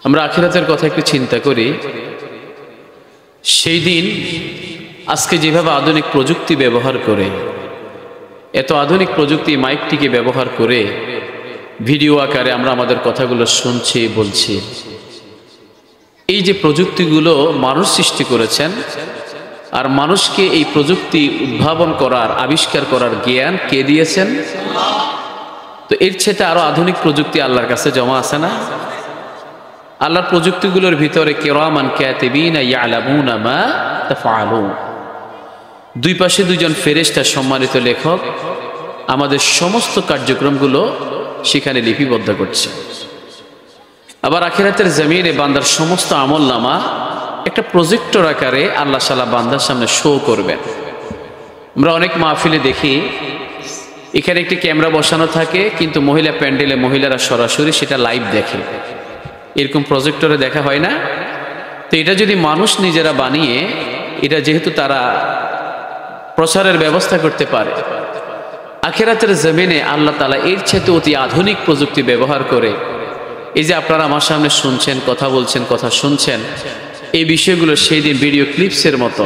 আমরা আখিরাতের কথা একটু চিন্তা করি। সেই দিন আজকে যেভাবে আধুনিক প্রযুক্তি ব্যবহার করে, এত আধুনিক প্রযুক্তি মাইকটিকে ব্যবহার করে ভিডিও আকারে আমরা আমাদের কথাগুলো শুনছি, বলছি, এই যে প্রযুক্তিগুলো মানুষ সৃষ্টি করেছেন, আর মানুষকে এই প্রযুক্তি উদ্ভাবন করার, আবিষ্কার করার জ্ঞান কে দিয়েছেন? তো এর চেয়ে আরো আধুনিক প্রযুক্তি আল্লাহর কাছে জমা আছে না? আল্লাহর প্রযুক্তিগুলোর ভিতরে কিরামান কাতিবিনা ইয়ালামুনা মা তাফআলুন, দুই পাশে দুইজন ফেরেশতা, সম্মানিত লেখক, আমাদের সমস্ত কার্যক্রমগুলো সেখানে লিপিবদ্ধ করছে। আবার আখিরাতের জমিনে বান্দার সমস্ত আমলনামা একটা প্রজেক্টর আকারে আল্লাহ তাআলা বান্দার সামনে শো করবেন। আমরা অনেক মাহফিলে দেখি এখানে একটি ক্যামেরা বসানো থাকে, কিন্তু মহিলা প্যান্ডেলে মহিলারা সরাসরি সেটা লাইভ দেখে। এরকম প্রজেক্টরে দেখা হয় না? তো এটা যদি মানুষ নিজেরা বানিয়ে, এটা যেহেতু তারা প্রচারের ব্যবস্থা করতে পারে, আখিরাতের জমিনে আল্লাহ তাআলা এর চেয়ে অতি আধুনিক প্রযুক্তি ব্যবহার করে, এই যে আপনারা আমার সামনে শুনছেন, কথা বলছেন, কথা শুনছেন, এই বিষয়গুলো সেই দিন ভিডিও ক্লিপসের মতো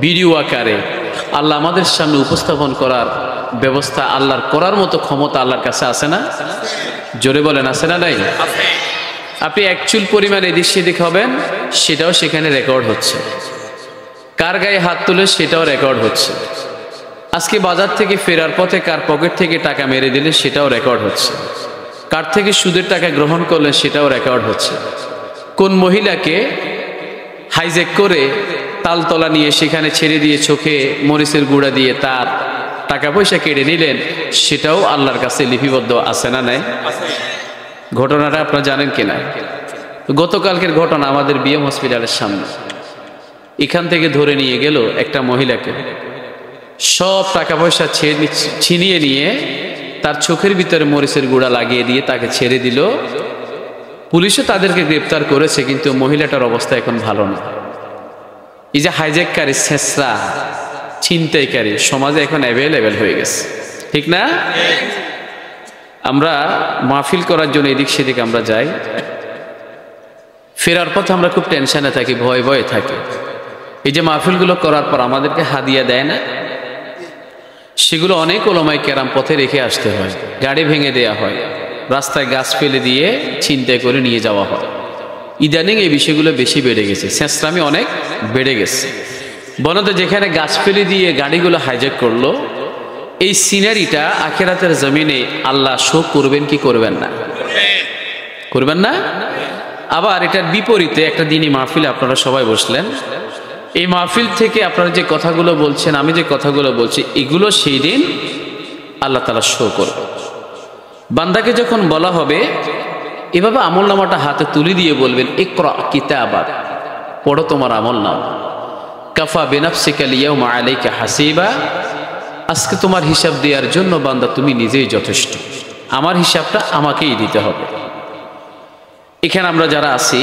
ভিডিও আকারে আল্লাহ আমাদের সামনে উপস্থাপন করার ব্যবস্থা আল্লাহর করার মতো ক্ষমতা আল্লাহর কাছে আছে না? জোরে বলেন, আছে না নাই? আপনি এক চুল পরিমাণ এদিক সেদিক হবেন, সেটাও সেখানে রেকর্ড হচ্ছে। কার গায়ে হাত তুলে সেটাও রেকর্ড হচ্ছে। আজকে বাজার থেকে ফেরার পথে কার পকেট থেকে টাকা মেরে দিলে সেটাও রেকর্ড হচ্ছে। কার থেকে সুদের টাকা গ্রহণ করলেন সেটাও রেকর্ড হচ্ছে। কোন মহিলাকে হাইজ্যাক করে তালতলা নিয়ে সেখানে ছেড়ে দিয়ে চোখে মরিচের গুঁড়া দিয়ে তার টাকা পয়সা কেড়ে নিলেন, সেটাও আল্লাহর কাছে লিপিবদ্ধ আছে না নাই? ঘটনাটা আপনারা জানেন কিনা? গতকালকের ঘটনা আমাদের বিএম হসপিটালের সামনে। এখান থেকে ধরে নিয়ে গেল একটা মহিলাকে, সব টাকা পয়সা ছিনিয়ে নিয়ে তার চোখের ভিতরে মরিচের গুঁড়া লাগিয়ে দিয়ে তাকে ছেড়ে দিল। পুলিশও তাদেরকে গ্রেপ্তার করেছে, কিন্তু মহিলাটার অবস্থা এখন ভালো না। এই যে হাইজ্যাককারী, ছেঁচড়া, ছিনতাইকারী সমাজে এখন অ্যাভেলেবেল হয়ে গেছে, ঠিক না? আমরা মাহফিল করার জন্য এদিক সেদিক আমরা যাই, ফেরার পথে আমরা খুব টেনশনে থাকি, ভয়ে ভয়ে থাকি। এই যে মাহফিলগুলো করার পর আমাদেরকে হাদিয়া দেয় না, সেগুলো অনেক ওলামায়ে কেরাম পথে রেখে আসতে হয়, গাড়ি ভেঙে দেয়া হয়, রাস্তায় গাছ ফেলে দিয়ে ছিনতাই করে নিয়ে যাওয়া হয়। ইদানিং এই বিষয়গুলো বেশি বেড়ে গেছে, ছেঁচড়ামি অনেক বেড়ে গেছে। বলতে যেখানে গাছ ফেলে দিয়ে গাড়িগুলো হাইজ্যাক করলো, এই সিনারিটা আখিরাতের জমিনে আল্লাহ শো করবেন কি করবেন না? করবেন না? আবার এটার বিপরীতে একটা দিনই মাহফিলে আপনারা সবাই বসলেন, এই মাহফিল থেকে আপনারা যে কথাগুলো বলছেন, আমি যে কথাগুলো বলছি, এগুলো সেই দিন আল্লাহ তাআলা শো করবে। বান্দাকে যখন বলা হবে এভাবে আমলনামাটা হাতে তুলে দিয়ে বলবেন, ইকরা কিতাবাক, পড়ো তোমার আমলনামা, কাফা বিনাফসিকা আল-ইয়াওমা আলাইকা হাসিবা, আজকে তোমার হিসাব দেওয়ার জন্য বান্দা তুমি নিজেই যথেষ্ট, আমার হিসাবটা আমাকেই দিতে হবে। এখানে আমরা যারা আছি,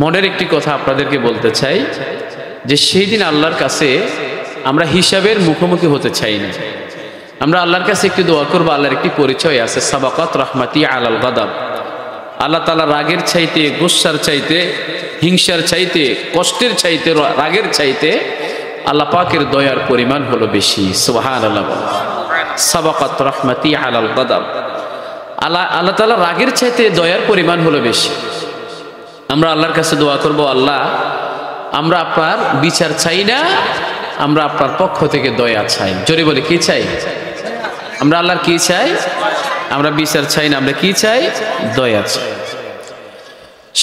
মনের একটি কথা আপনাদেরকে বলতে চাই, যে সেই দিন আল্লাহর কাছে আমরা হিসাবের মুখোমুখি হতে চাই না। আমরা আল্লাহর কাছে একটি দোয়া করবো, আল্লাহর একটি পরিচয় আছে, সাবাকাত রাহমাতি আলাল গাদাব। আল্লাহ তাআলা রাগের চাইতে, গুসার চাইতে, হিংসার চাইতে, কষ্টের চাইতে, রাগের চাইতে আল্লাহ পাকের দয়ার পরিমাণ হলো বেশি। সুবহানাল্লাহ। সাবাকাত রাহমাতি আলাল গাদাব। আল্লাহ তাআলা রাগের চাইতে দয়ার পরিমাণ হলো বেশি। আমরা আল্লাহর কাছে দোয়া করব, আল্লাহ আমরা আপনার বিচার চাই না, আমরা আপনার পক্ষ থেকে দয়া চাই। জোরে বলে কি চাই? আমরা আল্লাহর কি চাই? আমরা বিচার চাই না, আমরা কি চাই? দয়া চাই।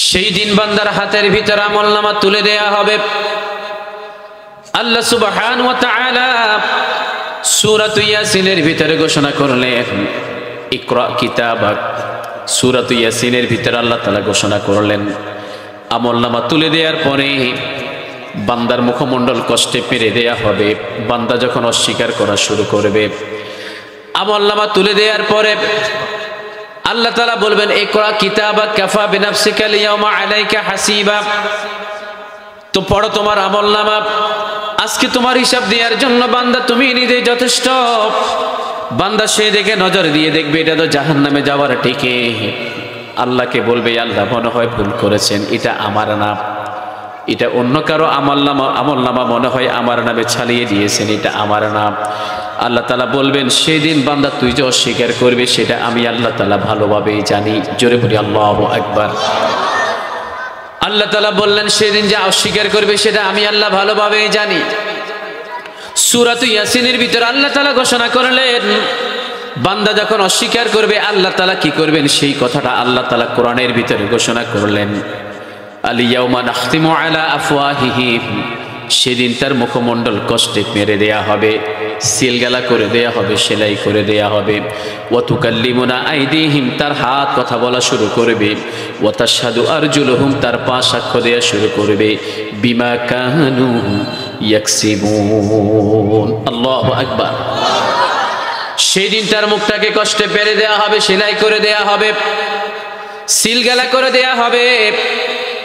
সেই দিন বান্দার হাতের ভিতর আমলনামা তুলে দেয়া হবে। আল্লাহ সুবহানাহু ওয়া তাআলা সূরা ইয়াসিনের ভিতরে ঘোষণা করলেন, ইকরা কিতাবাক। সূরা ইয়াসিনের ভিতরে আল্লাহ তাআলা ঘোষণা করলেন, আমলনামা তুলে দেওয়ার পরে বান্দার মুখমণ্ডল কষ্টে পেরে দেয়া হবে। বান্দা যখন অস্বীকার করা শুরু করবে, আমলনামা তুলে দেওয়ার পরে আল্লাহ তাআলা বলবেন, ইকরা কিতাবাক কাফা বিনাফসিকা আল-ইয়াওমা আলাইকা হাসিবা, তো পড়ো তোমার আমলনামা, আজকে তোমার হিসাব দেওয়ার জন্য বান্দা তুমি নিজেই যথেষ্ট। বান্দা সে দেখে নজর দিয়ে দেখবে এটা তো জাহান্নামে যাওয়ার টিকিট। আল্লাহকে বলবে, আল্লাহ মনে হয় ভুল করেছেন, এটা আমার নাম, এটা অন্য কারো আমলনামা মনে হয় আমার নামে ছালিয়ে দিয়েছেন, এটা আমার নাম। আল্লাহ তাআলা বলবেন, সেদিন বান্দা তুই যে অস্বীকার করবে সেটা আমি আল্লাহ তাআলা ভালোভাবেই জানি। জোরে বলি আল্লাহু আকবার। আল্লাহ তাআলা বললেন, সেদিন যা অস্বীকার করবে সেটা আমি আল্লাহ ভালোভাবেই জানি। সূরাতুল ইয়াসিনের ভিতরে আল্লাহ তাআলা ঘোষণা করলেন, বান্দা যখন অস্বীকার করবে আল্লাহ তাআলা কি করবেন সেই কথাটা আল্লাহ তাআলা কোরআনের ভিতরে ঘোষণা করলেন। আল ইয়াউমা নাখতিমু আলা আফওয়াহিহিম, সেদিন তার মুখমণ্ডল কষ্টে মেরে দেয়া হবে, সিলগালা করে দেয়া হবে, সেলাই করে দেয়া হবে। ওয়া তুকাল্লিমুনা আইদিহিম, তার হাত কথা বলা শুরু করবে। ওয়া তাশহাদু আরজুলুহুম, তার পা সাক্ষ্য দেয়া শুরু করবে। বিমা কানু ইয়াকসিবুন। আল্লাহু আকবার। সেদিন তার মুখটাকে কষ্টে পেরে দেয়া হবে, সেলাই করে দেয়া হবে, সিলগালা করে দেয়া হবে।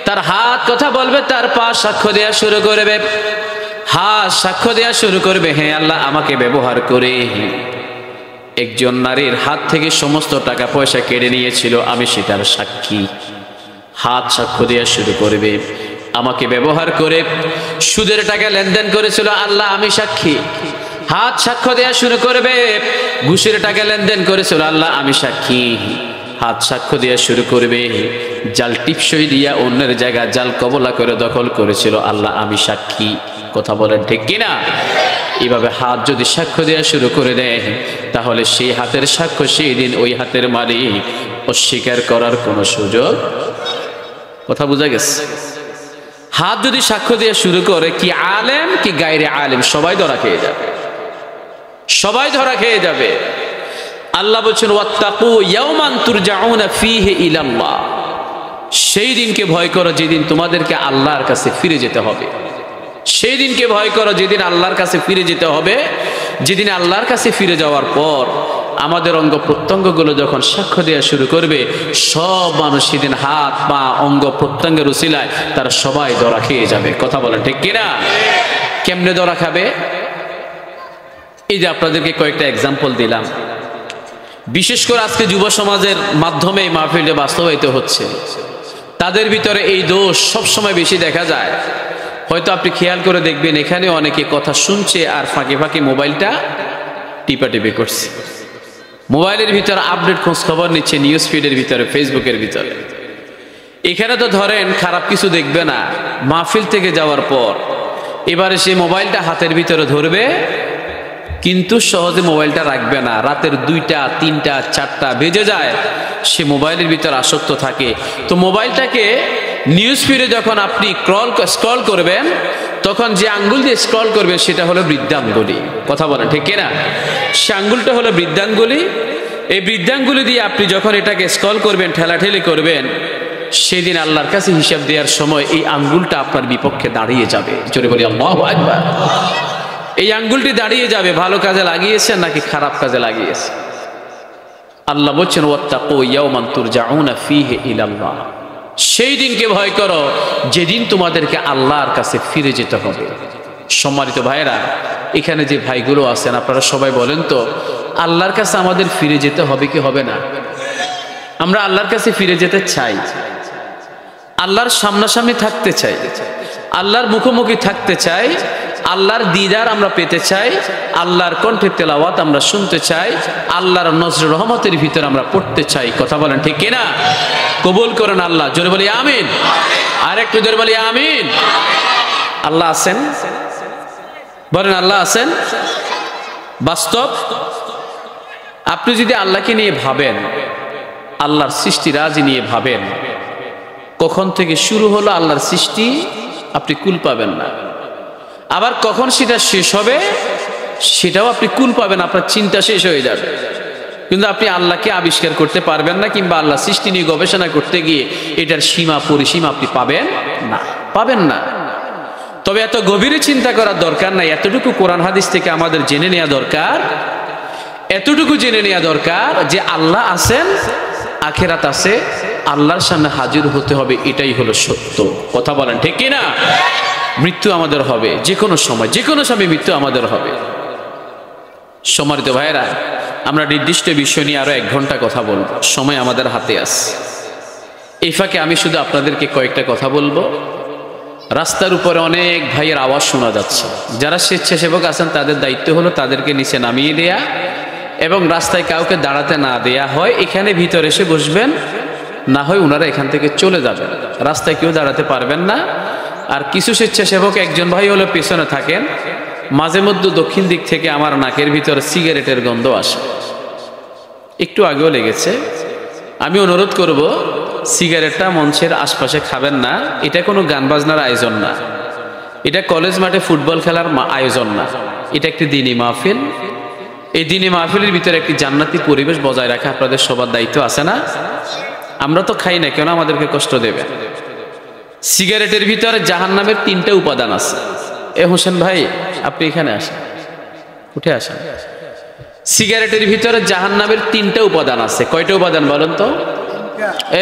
তার হাত কথা বলবে, তার পা সাক্ষ্য দেয়া শুরু করবে। হাত সাক্ষ্য দেয়া শুরু করবে, হ্যাঁ আল্লাহ আমাকে ব্যবহার করে একজন নারীর হাত থেকে সমস্ত টাকা পয়সা কেড়ে নিয়েছিল, আমি সেটার সাক্ষী। হাত সাক্ষ্য দেয়া শুরু করবে, আমাকে ব্যবহার করে সুদের টাকা লেনদেন করেছিল, আল্লাহ আমি সাক্ষী। হাত সাক্ষ্য দেয়া শুরু করবে, ঘুষের টাকা লেনদেন করেছিল, আল্লাহ আমি সাক্ষী। হাত সাক্ষ্য দেওয়া শুরু করবে, জাল টিপসই দিয়া অন্যের জায়গা জাল কবলা করে দখল করেছিল, আল্লাহ আমি সাক্ষী। কথা বলেন ঠিক কিনা? এইভাবে হাত যদি সাক্ষ্য দেওয়া শুরু করে দেয়, তাহলে সেই হাতের সাক্ষ্য সেই দিন ওই হাতের মালিক অস্বীকার করার কোনো সুযোগ। কথা বোঝা গেছে? হাত যদি সাক্ষ্য দেওয়া শুরু করে, কি আলেম কি গায়রে আলেম, সবাই ধরা খেয়ে যাবে, সবাই ধরা খেয়ে যাবে। আল্লাহ বলছেন, ওয়াত্তাকু ইয়াওমান তুরজাউনা ফীহি ইলাল্লাহ, সেই দিনকে ভয় করো যেদিন তোমাদেরকে আল্লাহর কাছে ফিরে যেতে হবে। সেই দিনকে ভয় করো যেদিন আল্লাহর কাছে ফিরে যেতে হবে, যেদিন আল্লাহর কাছে ফিরে যাওয়ার পর আমাদের অঙ্গ প্রত্যঙ্গগুলো যখন সাক্ষ্য দেওয়া শুরু করবে, সব মানুষ সেদিন হাত পা অঙ্গ প্রত্যঙ্গের উসিলায় তারা সবাই ধরা খেয়ে যাবে। কথা বলেন ঠিক কিনা? কেমনে ধরা খাবে? এই যে আপনাদেরকে কয়েকটা এক্সাম্পল দিলাম, বিশেষ করে আজকে যুব সমাজের মাধ্যমে এই মাহফিলে বাস্তবায়িত হচ্ছে। তাদের ভিতরে এই দোষ সবসময় বেশি দেখা যায়। হয়তো আপনি খেয়াল করে দেখবেন, এখানে অনেকে কথা শুনছে আর ফাঁকে ফাঁকে মোবাইলটা টিপাটিপি করছে, মোবাইলের ভিতরে আপডেট খোঁজ খবর নিচ্ছে, নিউজ ফিডের ভিতরে, ফেসবুকের ভিতরে। এখানে তো ধরেন খারাপ কিছু দেখবে না, মাহফিল থেকে যাওয়ার পর এবারে সে মোবাইলটা হাতের ভিতরে ধরবে, কিন্তু সহজে মোবাইলটা রাখবে না। রাতের 2টা 3টা 4টা বেজে যায়, সে মোবাইলের ভিতর আসক্ত থাকে। তো মোবাইলটাকে নিউজ ফিডে যখন আপনি স্ক্রল করবেন, তখন যে আঙ্গুল দিয়ে স্ক্রল করবেন সেটা হলো বৃদ্ধাঙ্গুলি। কথা বলেন ঠিক কিনা? সে আঙ্গুলটা হলো বৃদ্ধাঙ্গুলি। এই বৃদ্ধাঙ্গুলি দিয়ে আপনি যখন এটাকে স্ক্রল করবেন, ঠেলাঠেলি করবেন, সেদিন আল্লাহর কাছে হিসাব দেওয়ার সময় এই আঙ্গুলটা আপনার বিপক্ষে দাঁড়িয়ে যাবে। জোরে বলি আল্লাহু আকবার। এই আঙ্গুলটি দাঁড়িয়ে যাবে, ভালো কাজে লাগিয়েছেন নাকি খারাপ কাজে লাগিয়েছেন। আল্লাহ বলছেন, ওয়াত্তাকু ইয়াওমান তুরজাউনা ফীহি ইলাল্লাহ, সেই দিনকে ভয় করো যেদিন তোমাদেরকে আল্লাহর কাছে ফিরে যেতে হবে। সম্মানিত ভাইরা, এখানে যে ভাইগুলো আছেন আপনারা সবাই বলেন তো, আল্লাহর কাছে আমাদের ফিরে যেতে হবে কি হবে না? আমরা আল্লাহর কাছে ফিরে যেতে চাই, আল্লাহর সামনাসামনি থাকতে চাই, আল্লাহর মুখোমুখি থাকতে চাই, আল্লাহর দিদার আমরা পেতে চাই, আল্লাহর কণ্ঠের তেলাওয়াত আমরা শুনতে চাই, আল্লাহর নজর রহমতের ভিতরে আমরা পড়তে চাই। কথা বলেন ঠিক কিনা? কবুল করেন আল্লাহ। জোরে বলি আমিন। আর একটু জোরে বলি আমিন। আল্লাহ আছেন? বলেন আল্লাহ আছেন? বাস্তব আপনি যদি আল্লাহকে নিয়ে ভাবেন, আল্লাহর সৃষ্টি রাজি নিয়ে ভাবেন, কখন থেকে শুরু হলো আল্লাহর সৃষ্টি আপনি কুল পাবেন না। আবার কখন সেটা শেষ হবে সেটাও আপনি কুল পাবেন, আপনার চিন্তা শেষ হয়ে যাবে। কিন্তু আপনি আল্লাহকে আবিষ্কার করতে পারবেন না, কিংবা আল্লাহ সৃষ্টি নিয়ে গবেষণা করতে গিয়ে এটার সীমা পরিসীমা আপনি পাবেন না, পাবেন না। তবে এত গভীরে চিন্তা করার দরকার নাই, এতটুকু কোরআন হাদিস থেকে আমাদের জেনে নেওয়া দরকার, এতটুকু জেনে নেওয়া দরকার যে আল্লাহ আছেন, আখেরাত আছে, আল্লাহর সামনে হাজির হতে হবে, এটাই হলো সত্য। কথা বলেন ঠিক কিনা? মৃত্যু আমাদের হবে যে কোনো সময়, যে কোনো সময় মৃত্যু আমাদের হবে। সম্মানিত ভাইয়েরা, আমরা নির্দিষ্ট বিষয় নিয়ে আরো 1 ঘন্টা কথা বলবো, সময় আমাদের হাতে আছে। এই ফাঁকে আমি শুধু আপনাদেরকে কয়েকটা কথা বলবো। রাস্তার উপরে অনেক ভাইয়ের আওয়াজ শোনা যাচ্ছে। যারা স্বেচ্ছাসেবক আছেন তাদের দায়িত্ব হলো তাদেরকে নিচে নামিয়ে দেয়া এবং রাস্তায় কাউকে দাঁড়াতে না দেয়া হয় এখানে ভিতরে এসে বসবেন, না হয় ওনারা এখান থেকে চলে যাবেন। রাস্তায় কেউ দাঁড়াতে পারবেন না। আর কিছু স্বেচ্ছাসেবক একজন ভাই হলো পেছনে থাকেন। মাঝে মধ্যে দক্ষিণ দিক থেকে আমার নাকের ভিতরে সিগারেটের গন্ধ আসে, একটু আগেও লেগেছে। আমি অনুরোধ করব সিগারেটটা মঞ্চের আশপাশে খাবেন না। এটা কোনো গান বাজনার আয়োজন না, এটা কলেজ মাঠে ফুটবল খেলার আয়োজন না, এটা একটি দ্বীনি মাহফিল। এই দ্বীনি মাহফিলের ভিতরে একটি জান্নাতি পরিবেশ বজায় রাখা আপনাদের সবার দায়িত্ব আছে না? আমরা তো খাই না, কেন আমাদেরকে কষ্ট দেবে? সিগারেটের ভিতরে জাহান্নামের 3টা উপাদান আছে। এ হোসেন ভাই আপনি এখানে আসেন, উঠে আসেন। সিগারেটের ভিতরে জাহান্নামের 3টা উপাদান আছে। কয়টা উপাদান বলেন তো?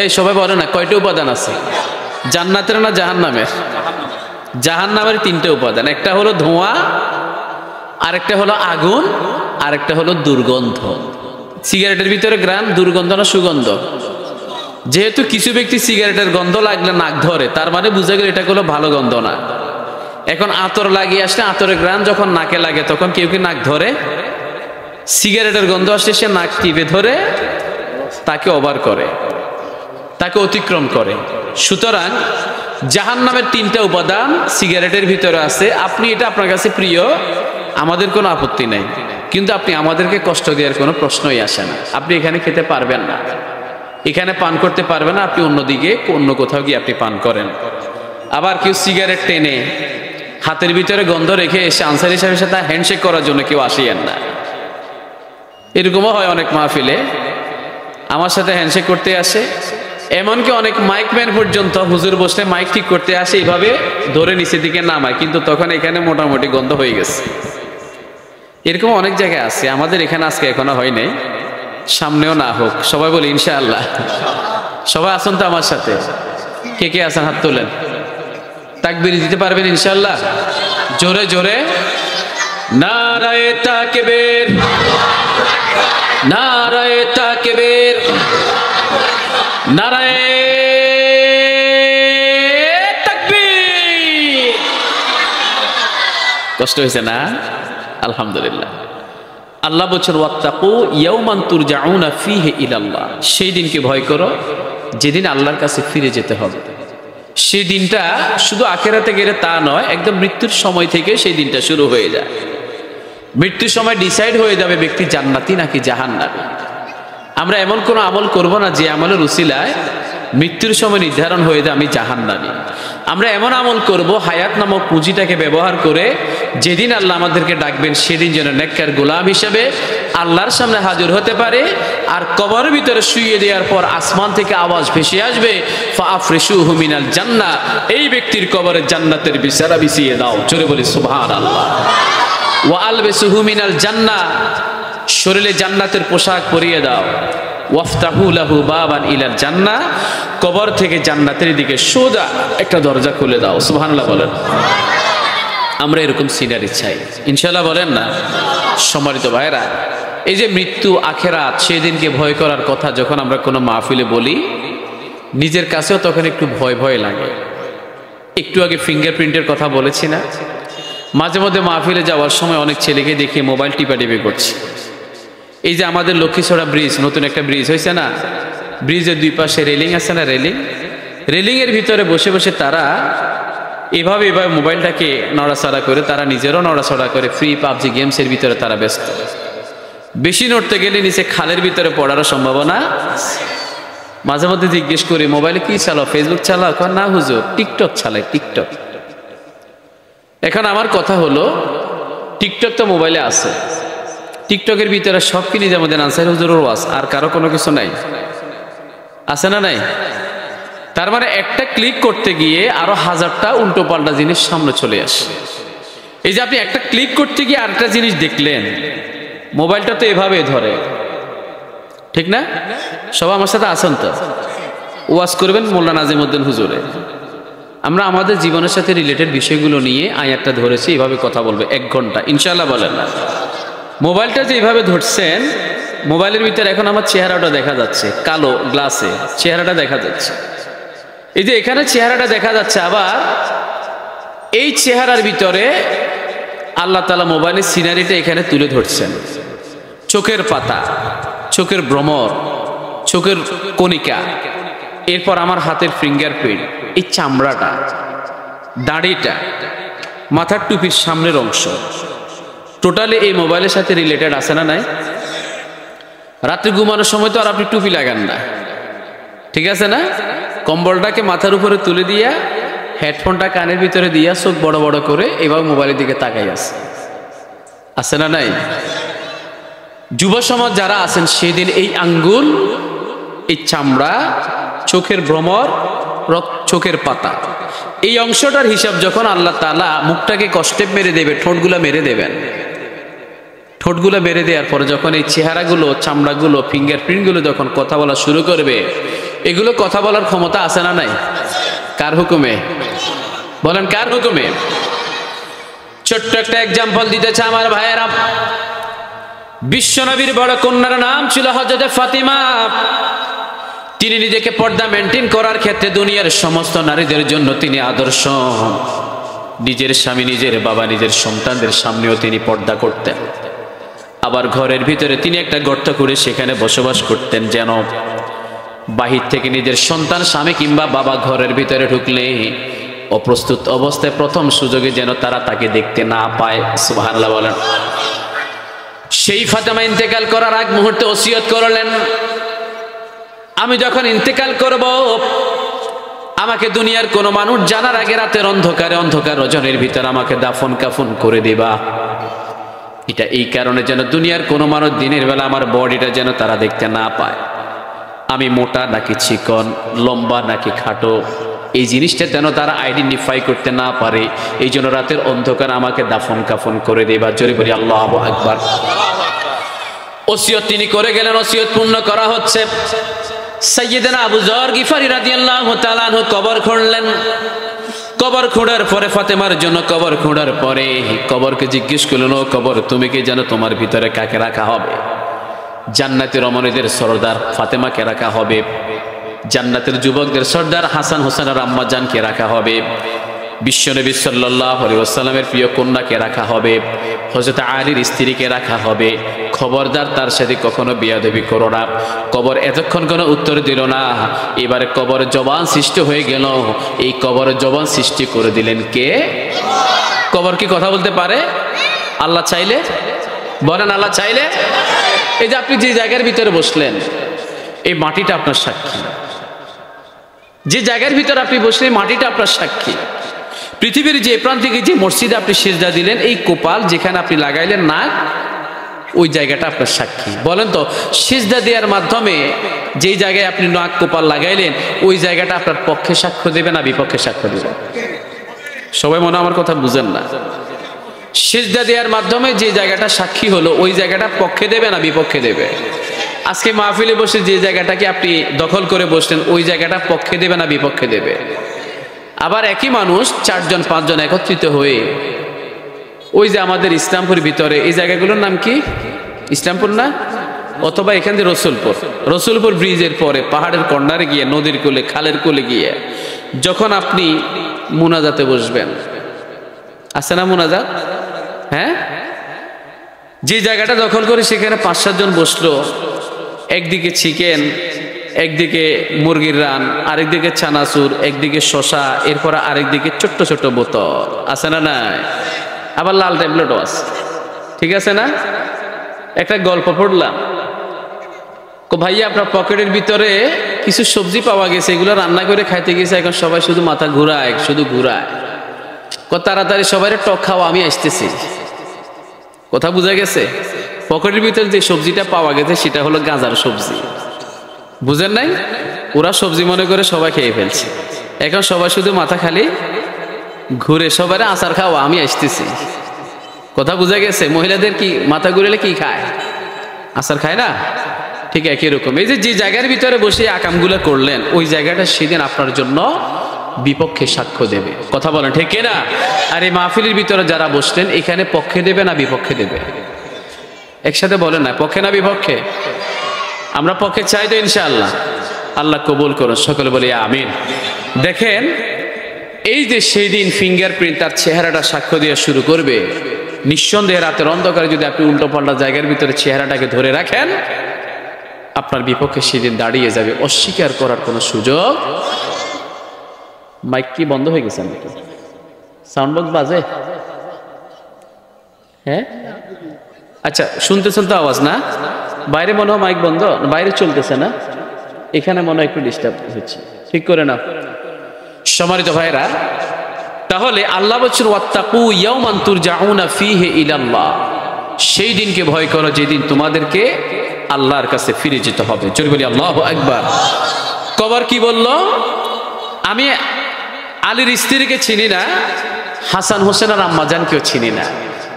এই সবাই বলে না, কয়টা উপাদান আছে? জান্নাতের না জাহান্নামের? জাহান্নামের 3টা উপাদান। একটা হলো ধোঁয়া, আরেকটা হলো আগুন, আরেকটা হলো দুর্গন্ধ। সিগারেটের ভিতরে গ্রান দুর্গন্ধ না সুগন্ধ? যেহেতু কিছু ব্যক্তি সিগারেটের গন্ধ লাগলে নাক ধরে, তার মানে বুঝা গেল এটা কোনো ভালো গন্ধ না। এখন আতর লাগিয়ে আসলে আতরের গ্রান যখন নাকে লাগে তখন কেউ কি নাক ধরে? সিগারেটের গন্ধ আসলে সে নাক টিপে ধরে, তাকে ওভার করে, তাকে অতিক্রম করে। সুতরাং জাহান্নামের 3টা উপাদান সিগারেটের ভিতরে আছে। আপনি এটা আপনার কাছে প্রিয়, আমাদের কোনো আপত্তি নেই, কিন্তু আপনি আমাদেরকে কষ্ট দেওয়ার কোনো প্রশ্নই আসে না। আপনি এখানে খেতে পারবেন না, এখানে পান করতে পারবেন না, আপনি অন্যদিকে অন্য কোথাও গিয়ে আপনি পান করেন। আবার কেউ সিগারেট টেনে হাতের ভিতরে গন্ধ রেখে এসে আনসার হিসাবের সাথে হ্যান্ডশেক করার জন্য কেউ আসিয়েন না। এরকমও হয় অনেক মাহফিলে, আমার সাথে হ্যান্ডশেক করতে আসে। এমনকি অনেক মাইকম্যান পর্যন্ত হুজুর বসলে মাইক ঠিক করতে আসে, এইভাবে ধরে নিচের দিকে নামায়, কিন্তু তখন এখানে মোটামুটি গন্ধ হয়ে গেছে। এরকম অনেক জায়গায় আছে, আমাদের এখানে আজকে এখনো হয় নাই, সামনেও না হোক। সবাই বলি ইনশাআল্লাহ। সবাই আসুন তো আমার সাথে। কে কে আছেন হাত তোলেন। তাকবীর দিতে পারবেন ইনশাআল্লাহ? জোরে জোরে নারায়ে তাকবীর, নারায়ে তাকবীর, নারায়ে তাকবীর। কষ্ট হয়েছে না? আলহামদুলিল্লাহ। আল্লাহ বলছেন ওয়াত্তাকু ইয়াওমান তুরজাউনা ফীহি ইলাল্লাহ, সেই দিনকে ভয় করো যেদিন আল্লাহর কাছে ফিরে যেতে হবে। সেই দিনটা শুধু আখিরাতে গেলে তা নয়, একদম মৃত্যুর সময় থেকে সেই দিনটা শুরু হয়ে যায়। মৃত্যুর সময় ডিসাইড হয়ে যাবে ব্যক্তি জান্নাতি নাকি জাহান্নামী। আমরা এমন কোনো আমল করব না যে আমলের উসিলায় মৃত্যুর সময় নির্ধারণ হয়ে যায় আমি জাহান্নামী। আমরা এমন আমল করব হায়াত নামক পুঁজিটাকে ব্যবহার করে যেদিন আল্লাহ আমাদেরকে ডাকবেন সেদিন যেন নেককার গোলাম হিসেবে আল্লাহর সামনে হাজির হতে পারে। আর কবরের ভিতরে শুইয়ে দেওয়ার পর আসমান থেকে আওয়াজ ভেসে আসবে, ফাআফরিশুহু মিনাল জান্নাহ, এই ব্যক্তির কবরে জান্নাতের বিছানা বিছিয়ে দাও। জোরে বলি সুবহানাল্লাহ। ওয়া আলবিসুহু মিনাল জান্নাহ, শরীরে জান্নাতের পোশাক পরিয়ে দাও। ওয়াফতাহু লাহু বাবান ইলাল জান্নাহ, কবর থেকে জান্নাতের দিকে সোজা একটা দরজা খুলে দাও। সুবহানাল্লাহ বলেন। আমরা এরকম সিনারি চাই ইনশাআল্লাহ, বলেন না? সম্মানিত ভাইরা, এই যে মৃত্যু আখিরাত সেদিনকে ভয় করার কথা যখন আমরা কোনো মাহফিলে বলি, নিজের কাছেও তখন একটু ভয় ভয় লাগে। একটু আগে ফিঙ্গারপ্রিন্টের কথা বলেছি না? মাঝে মধ্যে মাহফিলে যাওয়ার সময় অনেক ছেলেকে দেখে মোবাইল টিপাটিপি করছে। এই যে আমাদের লক্ষ্মীছড়া ব্রিজ, নতুন একটা ব্রিজ হয়েছে না, ব্রিজের দুই পাশে রেলিং আছে না, রেলিংয়ের ভিতরে বসে বসে তারা এভাবে এভাবে মোবাইলটাকে নড়াচড়া করে, তারা নিজেরও নড়াচড়া করে, ফ্রি পাবজি গেমসের ভিতরে তারা ব্যস্ত। বেশি নড়তে গেলে নিচে খালের ভিতরে পড়ারও সম্ভাবনা। মাঝে মধ্যে জিজ্ঞেস করি মোবাইলে কি চালাও, ফেসবুক চালাও? না হুজুর, টিকটক চালাই, টিকটক। এখন আমার কথা হলো, টিকটক তো মোবাইলে আছে, টিকটকের ভিতরে সব কি নিজের মধ্যে আনসার হুজুরের ওয়াজ, আর কারো কোনো কিছু নাই, আছে না নাই? তার মানে একটা ক্লিক করতে গিয়ে আরো হাজারটা উল্টো পাল্টা জিনিস সামনে চলে আসে। এই যে আপনি একটা ক্লিক করতে গিয়ে আরেকটা জিনিস দেখলেন, মোবাইলটা তো এভাবে ধরে, ঠিক না? সবাই আমার সাথে আসেন তো, ওয়াজ করবেন মোল্লা নাজিমউদ্দিন হুজুরে। আমরা আমাদের জীবনের সাথে রিলেটেড বিষয়গুলো নিয়ে আয়াতটা ধরেছি, এভাবে কথা বলবে 1 ঘন্টা ইনশাআল্লাহ, বলেন না? মোবাইলটা যে এইভাবে ধরছেন, মোবাইলের ভিতরে এখন আমার চেহারাটা দেখা যাচ্ছে, কালো গ্লাসে চেহারাটা দেখা যাচ্ছে। এই যে এখানে চেহারাটা দেখা যাচ্ছে, আবার এই চেহারার ভিতরে আল্লাহ তাআলা মোবাইলের সিনারিটা এখানে তুলে ধরছেন। চোখের পাতা, চোখের ভ্রমর, চোখের কণিকা, এরপর আমার হাতের ফিঙ্গারপ্রিন্ট, এই চামড়াটা, দাড়িটা, মাথার টুপির সামনের অংশ, টোটালি এই মোবাইলের সাথে রিলেটেড আছে না নাই? রাত্রে ঘুমানোর সময় তো আর আপনি টুপি লাগান না, ঠিক আছে না? কম্বলটাকে মাথার উপরে তুলে দিয়া, হেডফোনটা কানের ভিতরে দিয়া, চোখ বড় বড় করে এবার মোবাইলের দিকে তাকাই আছে না নাই? যুব সমাজ যারা আছেন সেদিন এই আঙ্গুল, এই চামড়া, চোখের ভ্রমর, চোখের পাতা, এই অংশটার হিসাব যখন আল্লাহ তাআলা মুখটাকে কষ্টে মেরে দেবে, ঠোঁটগুলা মেরে দেবেন, ঠোঁটগুলো মেরে দেওয়ার পরে যখন এই চেহারাগুলো, চামড়াগুলো, ফিঙ্গারপ্রিন্টগুলো যখন কথা বলা শুরু করবে, এগুলো কথা বলার ক্ষমতা আছে না নাই? কার হুকুমে? বলেন কার হুকুমে? ছোট্ট একটা এক্সাম্পল দিতে চাই আমার ভাইয়েরা। বিশ্বনবীর বড় কন্যার নাম ছিল হযরত ফাতিমা। তিনি নিজেকে পর্দা মেনটেন করার ক্ষেত্রে দুনিয়ার সমস্ত নারীদের জন্য তিনি আদর্শ। নিজের স্বামী, নিজের বাবা, নিজের সন্তানদের সামনেও তিনি পর্দা করতেন। আবার ঘরের ভিতরে তিনি একটা গর্ত করে সেখানে বসবাস করতেন, যেন বাহির থেকে নিজের সন্তান, স্বামী কিংবা বাবা ঘরের ভিতরে ঢুকলে অপ্রস্তুত অবস্থায় প্রথম সুযোগে যেন তারা তাকে দেখতে না পায়। সুবহানাল্লাহ বলেন। সেই ফাতেমা ইন্তেকাল করার আগ মুহূর্তে ওসিয়ত করলেন, আমি যখন ইন্তেকাল করব, আমাকে দুনিয়ার কোনো মানুষ জানার আগে রাতের অন্ধকারে, অন্ধকার রজনীর ভিতরে আমাকে দাফন কাফন করে দিবা। এটা এই কারণে যেন দুনিয়ার কোনো মানুষ দিনের বেলা আমার বডিটা যেন তারা দেখতে না পায়, আমি মোটা নাকি চিকন, লম্বা নাকি খাটো, এই জিনিসটা যেন তারা আইডেন্টিফাই করতে না পারে। এই জন্য রাতের অন্ধকার আমাকে দাফন কাফন করে দেবা। জোরে বলি আল্লাহু আকবার। ওসিয়ত তিনি করে গেলেন, ওসিয়ত পূর্ণ করা হচ্ছে। সাইয়্যিদানা আবু যর গিফারি রাদিয়াল্লাহু তাআলা আনহু কবর খুঁড়লেন। কবর খোঁড়ার পরে, ফাতেমার জন্য কবর খোঁড়ার পরে কবরকে জিজ্ঞেস করলেন, ও কবর, তুমি কি জানো তোমার ভিতরে কাকে রাখা হবে? জান্নাতের রমণীদের সরদার ফাতেমাকে রাখা হবে, জান্নাতের যুবকদের সর্দার হাসান হোসেনের আম্মা জানকে রাখা হবে, বিশ্বনবী সাল্লাল্লাহু আলাইহি ওয়াসাল্লামের প্রিয় কন্যাকে রাখা হবে, হযরত আলীর স্ত্রীকে রাখা হবে। খবরদার তার সাথে কখনো বেয়াদবি করো না। কবর এতক্ষণ কোনো উত্তর দিল না। এবারে কবর জবান সৃষ্টি হয়ে গেল। এই কবর জবান সৃষ্টি করে দিলেন কে? কবর কি কথা বলতে পারে? আল্লাহ চাইলে? বলেন আল্লাহ চাইলে। এই যে আপনি যে জায়গার ভিতরে বসলেন, এই মাটিটা আপনার সাক্ষী। যে জায়গার ভিতরে আপনি বসলেন, মাটিটা আপনার সাক্ষী। পৃথিবীর যে প্রান্তে যে মসজিদে আপনি সিজদা দিলেন, এই কপাল যেখানে আপনি লাগাইলেন নাক, ওই জায়গাটা আপনার সাক্ষী। বলেন তো, সিজদা দেওয়ার মাধ্যমে যেই জায়গায় আপনি নাক কপাল লাগাইলেন, ওই জায়গাটা আপনার পক্ষে সাক্ষ্য দেবে না বিপক্ষে সাক্ষ্য দেবে? সবাই মনে আমার কথা বুঝেন না। সিজদা দেওয়ার মাধ্যমে যে জায়গাটা সাক্ষী হলো, ওই জায়গাটা পক্ষে দেবে না বিপক্ষে দেবে? আজকে মাহফিলে বসে যে জায়গাটাকে আপনি দখল করে বসলেন, ওই জায়গাটা পক্ষে দেবে না বিপক্ষে দেবে? আবার একই মানুষ 4 জন 5 জন একত্রিত হয়ে, ওই যে আমাদের ইসলামপুর ভিতরে এই জায়গাগুলোর নাম কি? ইসলামপুর না? অথবা এখান থেকে রসুলপুর ব্রিজের পরে পাহাড়ের কর্নারে গিয়ে, নদীর কোলে, খালের কোলে গিয়ে যখন আপনি মুনাজাতে বসবেন, আছে না মুনাজাত? হ্যাঁ, যে জায়গাটা দখল করে সেখানে 5-7 জন বসলো, একদিকে চিকেন, একদিকে মুরগির রান, আরেকদিকে চানাচুর, একদিকে শশা, এরপর আরেকদিকে ছোট্ট ছোট্ট বোতল, আছে না নাই? আবার লাল ট্যাবলেটও আছে, ঠিক আছে না? একটা গল্প পড়লাম, ভাইয়া আপনার পকেটের ভিতরে কিছু সবজি পাওয়া গেছে, এগুলো রান্না করে খাইতে গেছে, এখন সবাই শুধু মাথা ঘুরায়, শুধু ঘুরায়। তাড়াতাড়ি সবাই টক খাওয়া, আমি আসতেছি। কথা বুঝা গেছে? পকেটের ভিতরে যে সবজিটা পাওয়া গেছে সেটা হলো গাঁজার সবজি। বুঝেন নাই? ওরা সবজি মনে করে সবাই খেয়ে ফেলছে। এখন সবাই শুধু মাথা খালি ঘুরে, সবাই আচার খাওয়া, আমি আসতেছি। কথা বুঝা গেছে? মহিলাদের কি মাথা ঘুরেলে কি খায়? আচার খায় না? ঠিক একই রকম এই যে জায়গার ভিতরে বসে আকামগুলো করলেন, ওই জায়গাটা সেদিন আপনার জন্য বিপক্ষে সাক্ষ্য দেবে। কথা বলেন ঠিক না? আর এই মাহফিলের ভিতরে যারা বসলেন, এখানে পক্ষে দেবে না বিপক্ষে দেবে? একসাথে বলেন না, পক্ষে না বিপক্ষে? আমরা পক্ষে চাই তো ইনশাআল্লাহ। আল্লাহ কবুল করুন, সকলে বলি আমিন। দেখেন এই যে সেই দিন ফিঙ্গারপ্রিন্ট তার চেহারাটা সাক্ষ্য দিয়ে শুরু করবে, নিঃসন্দেহে রাতের অন্ধকারে যদি আপনি উল্টো পাল্টা জায়গার ভিতরে চেহারাটাকে ধরে রাখেন, আপনার বিপক্ষে সেদিন দাঁড়িয়ে যাবে, অস্বীকার করার কোনো সুযোগ। মাইক কি বন্ধ হয়ে গেছে নাকি? সাউন্ড বক্স বাজে? হ্যাঁ, আচ্ছা, শুনতেছেন তো আওয়াজ না? বাইরে মনে হয় মাইক বন্ধ, বাইরে চলতেছে না, এখানে মনে হয় একটু ডিস্টার্ব হচ্ছে, ঠিক করে না। সম্মানিত ভাইরা, তাহলে আল্লাহ বলছেন ওয়াত্তাকু ইয়াওমান তুরজাউনা ফীহি ইলাল্লাহ, সেই দিনকে ভয় করো যেদিন তোমাদেরকে আল্লাহর কাছে ফিরে যেতে হবে। জোরে বলি আল্লাহু আকবার। কবর কি বলল? আমি আলীর স্ত্রীকে চিনি না, হাসান হোসেন আর আম্মাজানকেও চিনি না,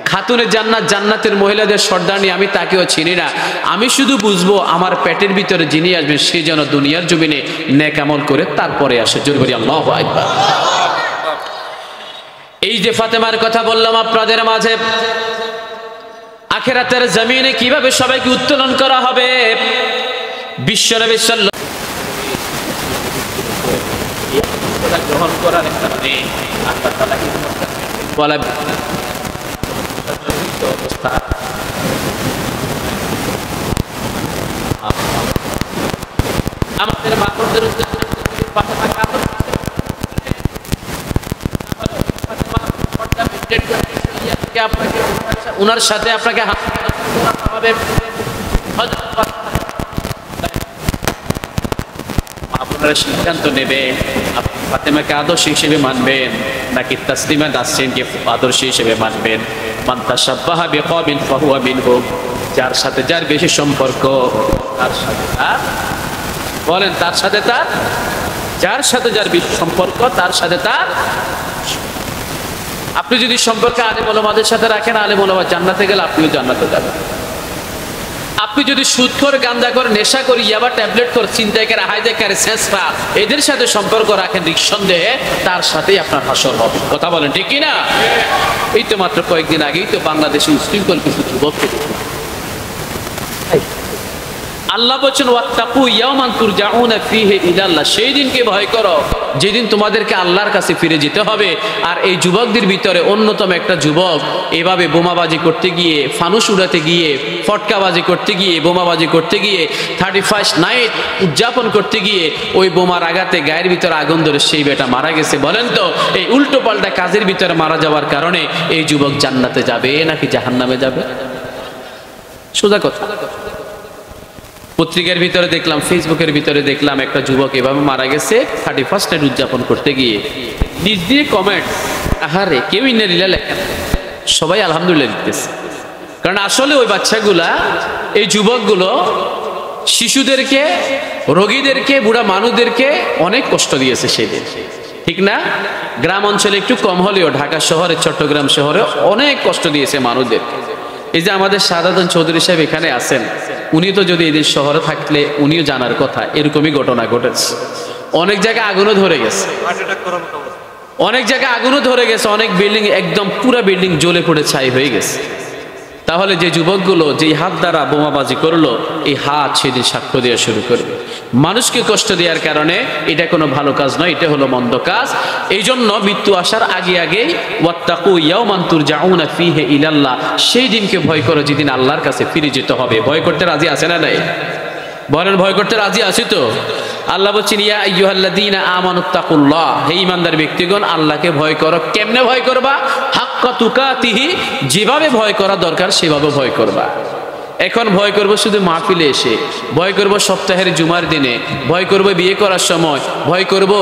খাতুনে জান্নাত জান্নাতের মহিলাদের সর্দারনি আমি তাকেও চিনি না, আমি শুধু বুঝবো আমার পেটের ভিতরে যিনি আসবেন সে যেন দুনিয়ার জমিনে নেক আমল করে তারপরে আসে। জোরে বলি আল্লাহু আকবার। এই যে ফাতেমার কথা বললাম আপনাদের মাঝে, আখিরাতের জমিনে কিভাবে সবাইকে উত্তোলন করা হবে, বিশ্বনবী সাল্লাল্লাহু গ্রহণ করার কারণে আল্লাহ তাআলা বলা অবস্থা আমাদের মাতৃদের উনার সাথে আপনাকে আপনারা সিদ্ধান্ত নেবেন আপনি ফাতেমাকে আদর্শ হিসেবে মানবেন নাকি তাসলিমা দাসেনকে আদর্শ হিসেবে মানবেন। মান তাশাব্বাহা বিকওমিন ফাহুয়া মিনহুম, যার সাথে যার বেশি সম্পর্ক তার সাথে তার, বলেন তার সাথে তার, যার সাথে যার বেশি সম্পর্ক তার সাথে তার। আপনি যদি সম্পর্কে আলেম ওলামাদের সাথে রাখেন, আলেম ওলামা জান্নাতে গেলে আপনিও জান্নাতে যাবেন। আপনি যদি সুদখোর, গাঁজা করে, নেশা করি, ইয়াবা ট্যাবলেট করে, চিন্তাকারী, হাইজাকারী, শেষরা এদের সাথে সম্পর্ক রাখেন, নিঃসন্দেহে তার সাথেই আপনার হাসর হবে। কথা বলেন ঠিক কিনা? এই তো মাত্র কয়েকদিন আগেই তো বাংলাদেশে উশৃঙ্খল কিছু যুবককে আল্লাহ বলছেন ওয়াত্তাকু ইয়াওমান তুরজাউনা ফীহি ইলাল্লাহ, সেই দিনকে ভয় করো যেদিন তোমাদেরকে আল্লাহর কাছে ফিরে যেতে হবে। আর এই যুবকদের ভিতরে অন্যতম একটা যুবক এভাবে বোমাবাজি করতে গিয়ে, ফানুস উড়াতে গিয়ে, ফটকাবাজি করতে গিয়ে, বোমাবাজি করতে গিয়ে, 31st নাইট উদযাপন করতে গিয়ে ওই বোমার আঘাতে গায়ের ভিতরে আগুন ধরে সেই বেটা মারা গেছে। বলেন তো এই উল্টো পাল্টা কাজের ভিতরে মারা যাওয়ার কারণে এই যুবক জান্নাতে যাবে নাকি জাহান্নামে যাবে? সোজা কথা। পত্রিকার ভিতরে দেখলাম, ফেসবুকের ভিতরে দেখলাম একটা যুবক এভাবে মারা গেছে 31st নাইট উদযাপন করতে গিয়ে। নিজ দিয়ে কমেন্ট, আহারে কেউ ইন্না লিল্লাহ লেখেন, সবাই আলহামদুলিল্লাহ লিখতেছে। কারণ আসলে ওই বাচ্চাগুলা, এই যুবকগুলো শিশুদেরকে, রোগীদেরকে, বুড়া মানুষদেরকে অনেক কষ্ট দিয়েছে সেদিন, ঠিক না? গ্রাম অঞ্চলে একটু কম হলেও ঢাকা শহরে, চট্টগ্রাম শহরে অনেক কষ্ট দিয়েছে মানুষদেরকে। এই যে আমাদের শাহাদাত চৌধুরী সাহেব এখানে আছেন, উনি তো যদি এদের শহরে থাকলে উনিও জানার কথা, এরকমই ঘটনা ঘটেছে। অনেক জায়গায় আগুনও ধরে গেছে, অনেক জায়গায় আগুনও ধরে গেছে, অনেক বিল্ডিং একদম পুরো বিল্ডিং জ্বলে পড়ে ছাই হয়ে গেছে। তাহলে যে যুবকগুলো যেই হাত দ্বারা বোমাবাজি করলো, এই হাত সেদিন সাক্ষ্য দেওয়া শুরু করবে। মানুষকে কষ্ট দেওয়ার কারণে এটা কোনো ভালো কাজ নয়, এটা হলো মন্দ কাজ। এই জন্য মৃত্যু আসার আগে আগেই ওয়াত্তাকু ইয়াওমান তুরজাউনা ফীহি ইলাল্লাহ, সেই দিনকে ভয় করো যেদিন আল্লাহর কাছে ফিরে যেতে হবে। ভয় করতে রাজি আছে না নাই? বলেন ভয় করতে রাজি আছি তো? আল্লাহ বলছেন ইয়া আইয়ুহাল্লাযীনা আমানুত্তাকুল্লাহ, হে ঈমানদার ব্যক্তিগণ আল্লাহকে ভয় করো। কেমনে ভয় করবা? হাক্কা তুকাতিহি, যেভাবে ভয় করা দরকার সেভাবে ভয় করবা। এখন ভয় করব শুধু মাহফিলে এসে, ভয় করব সপ্তাহের জুমার দিনে, ভয় করব বিয়ে করার সময়, ভয় করব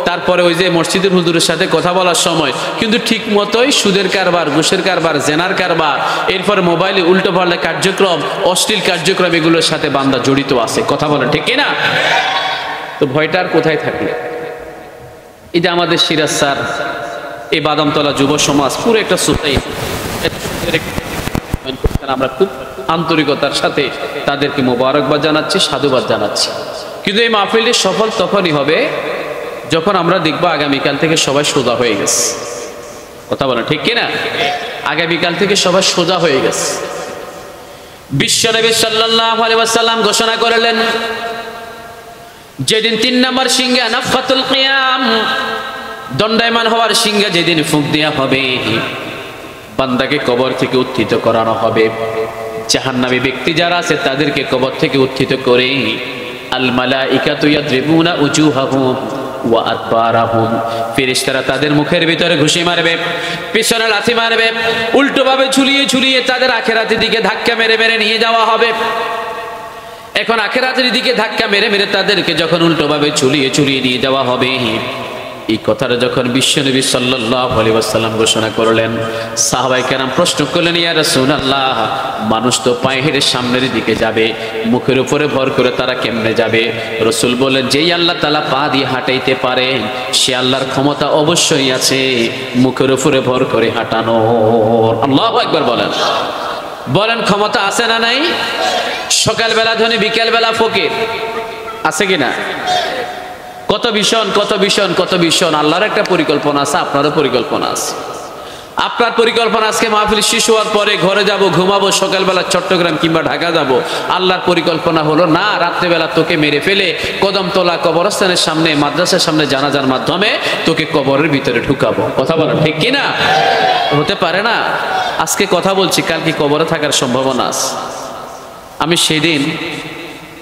তারপরে ওই যে মসজিদের হুজুরের সাথে কথা বলার সময়, কিন্তু ঠিক মতোই সুদের কারবার, ঘুষের কারবার, জেনার কারবার, এরপর মোবাইলে উল্টো পাল্টা কার্যক্রম, অশ্লীল কার্যক্রম, এগুলোর সাথে বান্দা জড়িত আছে। কথা বলেন ঠিক কিনা? তো ভয়টা আর কোথায় থাকলে? এই যে আমাদের সিরাজ স্যার, এই বাদামতলা যুব সমাজ, পুরো একটা সোসাইটি, আমরা খুব আন্তরিকতার সাথে তাদেরকে মোবারকবাদ জানাচ্ছি, সাধুবাদ জানাচ্ছি। কিন্তু এই মাহফিলটি সফল তখনই হবে যখন আমরা দেখবো আগামীকাল থেকে সবাই সোজা হয়ে গেছে। কথা বলেন ঠিক কিনা? আগামীকাল থেকে সবাই সোজা হয়ে গেছে। বিশ্বনবী সাল্লাল্লাহু আলাইহি ওয়াসাল্লাম ঘোষণা করলেন যেদিন 3 নম্বর সিংহা নাফখাতুল কিয়াম, দণ্ডায়মান হওয়ার সিংহা যেদিন ফুঁক দেওয়া হবে, বান্দাকে কবর থেকে উত্থিত করানো হবে। জাহান্নামী ব্যক্তি যারা আছে তাদেরকে কবর থেকে উত্থিত করে আল মালাইকাতু ইয়াদরিবুনা উজুহাহুম ওয়া আদবারাহুম, ফেরেশতারা তাদের মুখের ভিতরে ঘুষি মারবে, পিছনে লাথি মারবে, উল্টোভাবে ঝুলিয়ে ঝুলিয়ে তাদের আখিরাতের দিকে ধাক্কা মেরে মেরে নিয়ে যাওয়া হবে। এখন আখিরাতের দিকে ধাক্কা মেরে মেরে তাদেরকে যখন উল্টোভাবে ঝুলিয়ে ঝুলিয়ে নিয়ে যাওয়া হবে, এই কথাটা যখন বিশ্বনবী সাল্লাল্লাহু আলাইহি ওয়াসাল্লাম ঘোষণা করলেন, সাহাবায়ে কেরাম প্রশ্ন করলেন, ইয়া রাসূলুল্লাহ, মানুষ তো পায়ে হেঁটে সামনের দিকে যাবে, মুখের উপরে ভর করে তারা কেমনে যাবে? রাসূল বলেন, যেই আল্লাহ তাআলা পা দিয়ে হাঁটাইতে পারে সে আল্লাহর ক্ষমতা অবশ্যই আছে মুখের উপরে ভর করে হাঁটানোর। আল্লাহু আকবার বলেন, বলেন ক্ষমতা আছে না নাই? সকালবেলা ধনী, বিকেলবেলা ফকির, আছে কিনা? কত ভীষণ, কত ভীষণ, কত ভীষণ। আল্লাহর একটা পরিকল্পনা আছে, আপনারও পরিকল্পনা আছে। আপনার পরিকল্পনা আজকে মাহফিল শেষ হওয়ার পরে ঘরে যাব, ঘুমাবো, সকালবেলা চট্টগ্রাম কিংবা ঢাকা যাব। আল্লাহর পরিকল্পনা হলো না, রাত্রেবেলা তোকে মেরে ফেলে কদমতলা কবরস্থানের সামনে, মাদ্রাসার সামনে জানাজার মাধ্যমে তোকে কবরের ভিতরে ঢুকাবো। কথা বলো ঠিক কিনা? হতে পারে না। আজকে কথা বলছি, কালকে কবরে থাকার সম্ভাবনা আছে। আমি সেদিন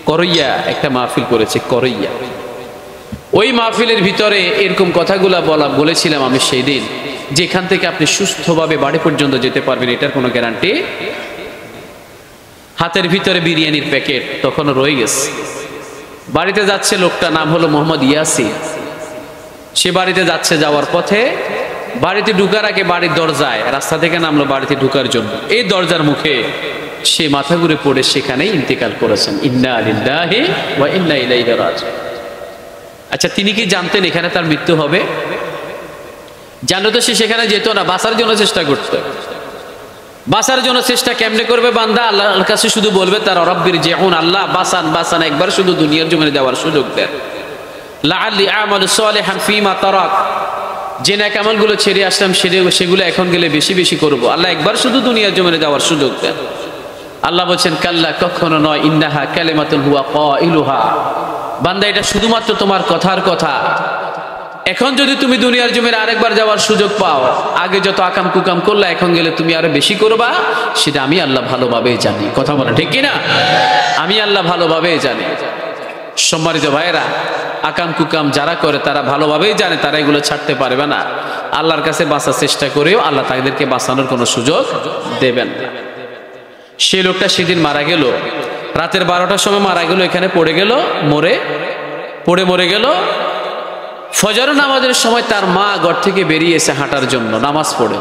করইয়া একটা মাহফিল করেছি, করইয়া। ওই মাহফিলের ভিতরে এরকম কথাগুলা বলেছিলাম আমি সেই দিন, যেখান থেকে আপনি সুস্থভাবে বাড়ি পর্যন্ত যেতে পারবেন এটার কোনো গ্যারান্টি। হাতের ভিতরে বিরিয়ানির প্যাকেট তখনও রয়ে গেছে। বাড়িতে যাচ্ছে লোকটা, নাম হলো মোহাম্মদ ইয়াসিন। সে বাড়িতে যাচ্ছে, যাওয়ার পথে বাড়িতে ঢুকার আগে বাড়ির দরজায় রাস্তা থেকে নামলো বাড়িতে ঢুকার জন্য। এই দরজার মুখে সে মাথা ঘুরে পড়ে সেখানেই ইন্তেকাল করেছেন। ইন্না লিল্লাহি ওয়া ইন্না ইলাইহি রাজিউন। আচ্ছা, তিনি কি জানতেন এখানে তার মৃত্যু হবে? জানলে তো সে সেখানে যেত না, বাঁচার জন্য চেষ্টা করত। বাঁচার জন্য চেষ্টা কেমনে করবে বান্দা? আল্লাহর কাছে শুধু বলবে তার রব্বির জিউন, আল্লাহ বাঁচান বাঁচান, একবার শুধু দুনিয়ার জমিনে যাওয়ার সুযোগ দেন। লাআল্লি আমালু সালিহান ফীমা তারাক, যে নেক আমলগুলো ছেড়ে আসলাম সেগুলো এখন গেলে বেশি বেশি করব। আল্লাহ একবার শুধু দুনিয়ার জমিনে যাওয়ার সুযোগ দেন। আল্লাহ বলছেন, কাল্লা, কখনো নয়, ইন্নাহা কালিমাতুন হুয়া কাইলুহা, বান্দা এটা শুধুমাত্র তোমার কথার কথা। এখন যদি তুমি দুনিয়ার জমিনে আরেকবার যাওয়ার সুযোগ পাও, আগে যত আকাম কুকাম করলে এখন গেলে তুমি আরো বেশি করবা, সেটা আমি আল্লাহ ভালোভাবেই জানি। কথা বলে ঠিক কিনা? আমি আল্লাহ ভালোভাবেই জানি। সম্মানিত ভাইয়েরা, আকাম কুকাম যারা করে তারা ভালোভাবেই জানে তারা এগুলো ছাড়তে পারবে না। আল্লাহর কাছে বাঁচার চেষ্টা করেও আল্লাহ তাদেরকে বাঁচানোর কোনো সুযোগ দেবেন না। সেই লোকটা সেদিন মারা গেল, রাতের 12টার সময় মারা গেল, এখানে পড়ে গেল, মরে গেল। ফজর নামাজের সময় তার মা ঘর থেকে বেরিয়ে এসে হাঁটার জন্য নামাজ পড়ে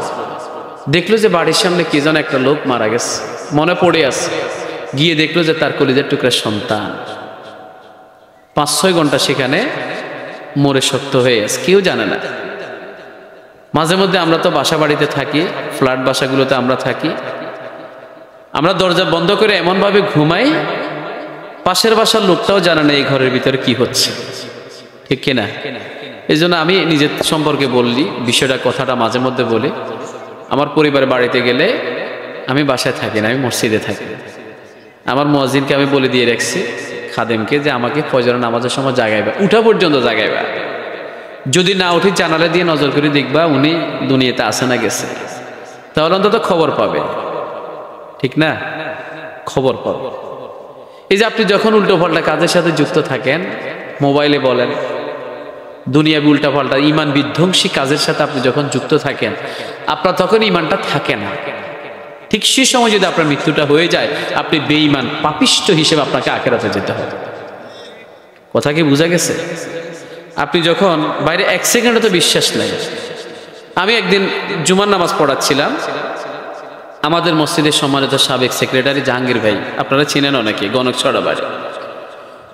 দেখলো যে বাড়ির সামনে কি যেন একটা লোক মারা গেছে, মনে পড়ে আছে। গিয়ে দেখলো যে তার কলিজার টুকরা সন্তান 5-6 ঘন্টা সেখানে মরে শক্ত হয়ে আছে, কেউ জানে না। মাঝে মধ্যে আমরা তো বাসা বাড়িতে থাকি, ফ্ল্যাট বাসাগুলোতে আমরা থাকি, আমরা দরজা বন্ধ করে এমনভাবে ঘুমাই, পাশের বাসার লোকটাও জানে না এই ঘরের ভিতরে কি হচ্ছে, ঠিক কিনা? এই জন্য আমি নিজের সম্পর্কে বললি, বিষয়টা কথাটা মাঝে মধ্যে বলি। আমার পরিবারের বাড়িতে গেলে আমি বাসায় থাকি না, আমি মসজিদে থাকি। আমার মুয়াজ্জিনকে আমি বলে দিয়ে রাখছি, খাদেমকে, যে আমাকে ফজর নামাজের সময় জাগাইবা, উঠা পর্যন্ত জাগাইবা। যদি না উঠি জানালা দিয়ে নজর করে দেখবা উনি দুনিয়াতে আসে না গেছে, তাহলে অন্তত খবর পাবে, ঠিক না? খবর পাবে। এই যে আপনি যখন উল্টো পাল্টা কাজের সাথে যুক্ত থাকেন, মোবাইলে বলেন, দুনিয়াবি উল্টা পাল্টা ইমান বিধ্বংসী কাজের সাথে আপনি যখন যুক্ত থাকেন, আপনার তখন ইমানটা থাকে না। ঠিক সে সময় যদি আপনার মৃত্যুটা হয়ে যায়, আপনি বেঈমান পাপিষ্ঠ হিসেবে আপনাকে আখিরাতে যেতে হবে। কথা কি বোঝা গেছে? আপনি যখন বাইরে 1 সেকেন্ডও তো বিশ্বাস নাই। আমি একদিন জুমার নামাজ পড়াচ্ছিলাম, আমাদের মসজিদের সম্মানিত সাবেক সেক্রেটারি জাহাঙ্গীর ভাই, আপনারা চিনেন অনেকে, গণকছড়া বাড়ি।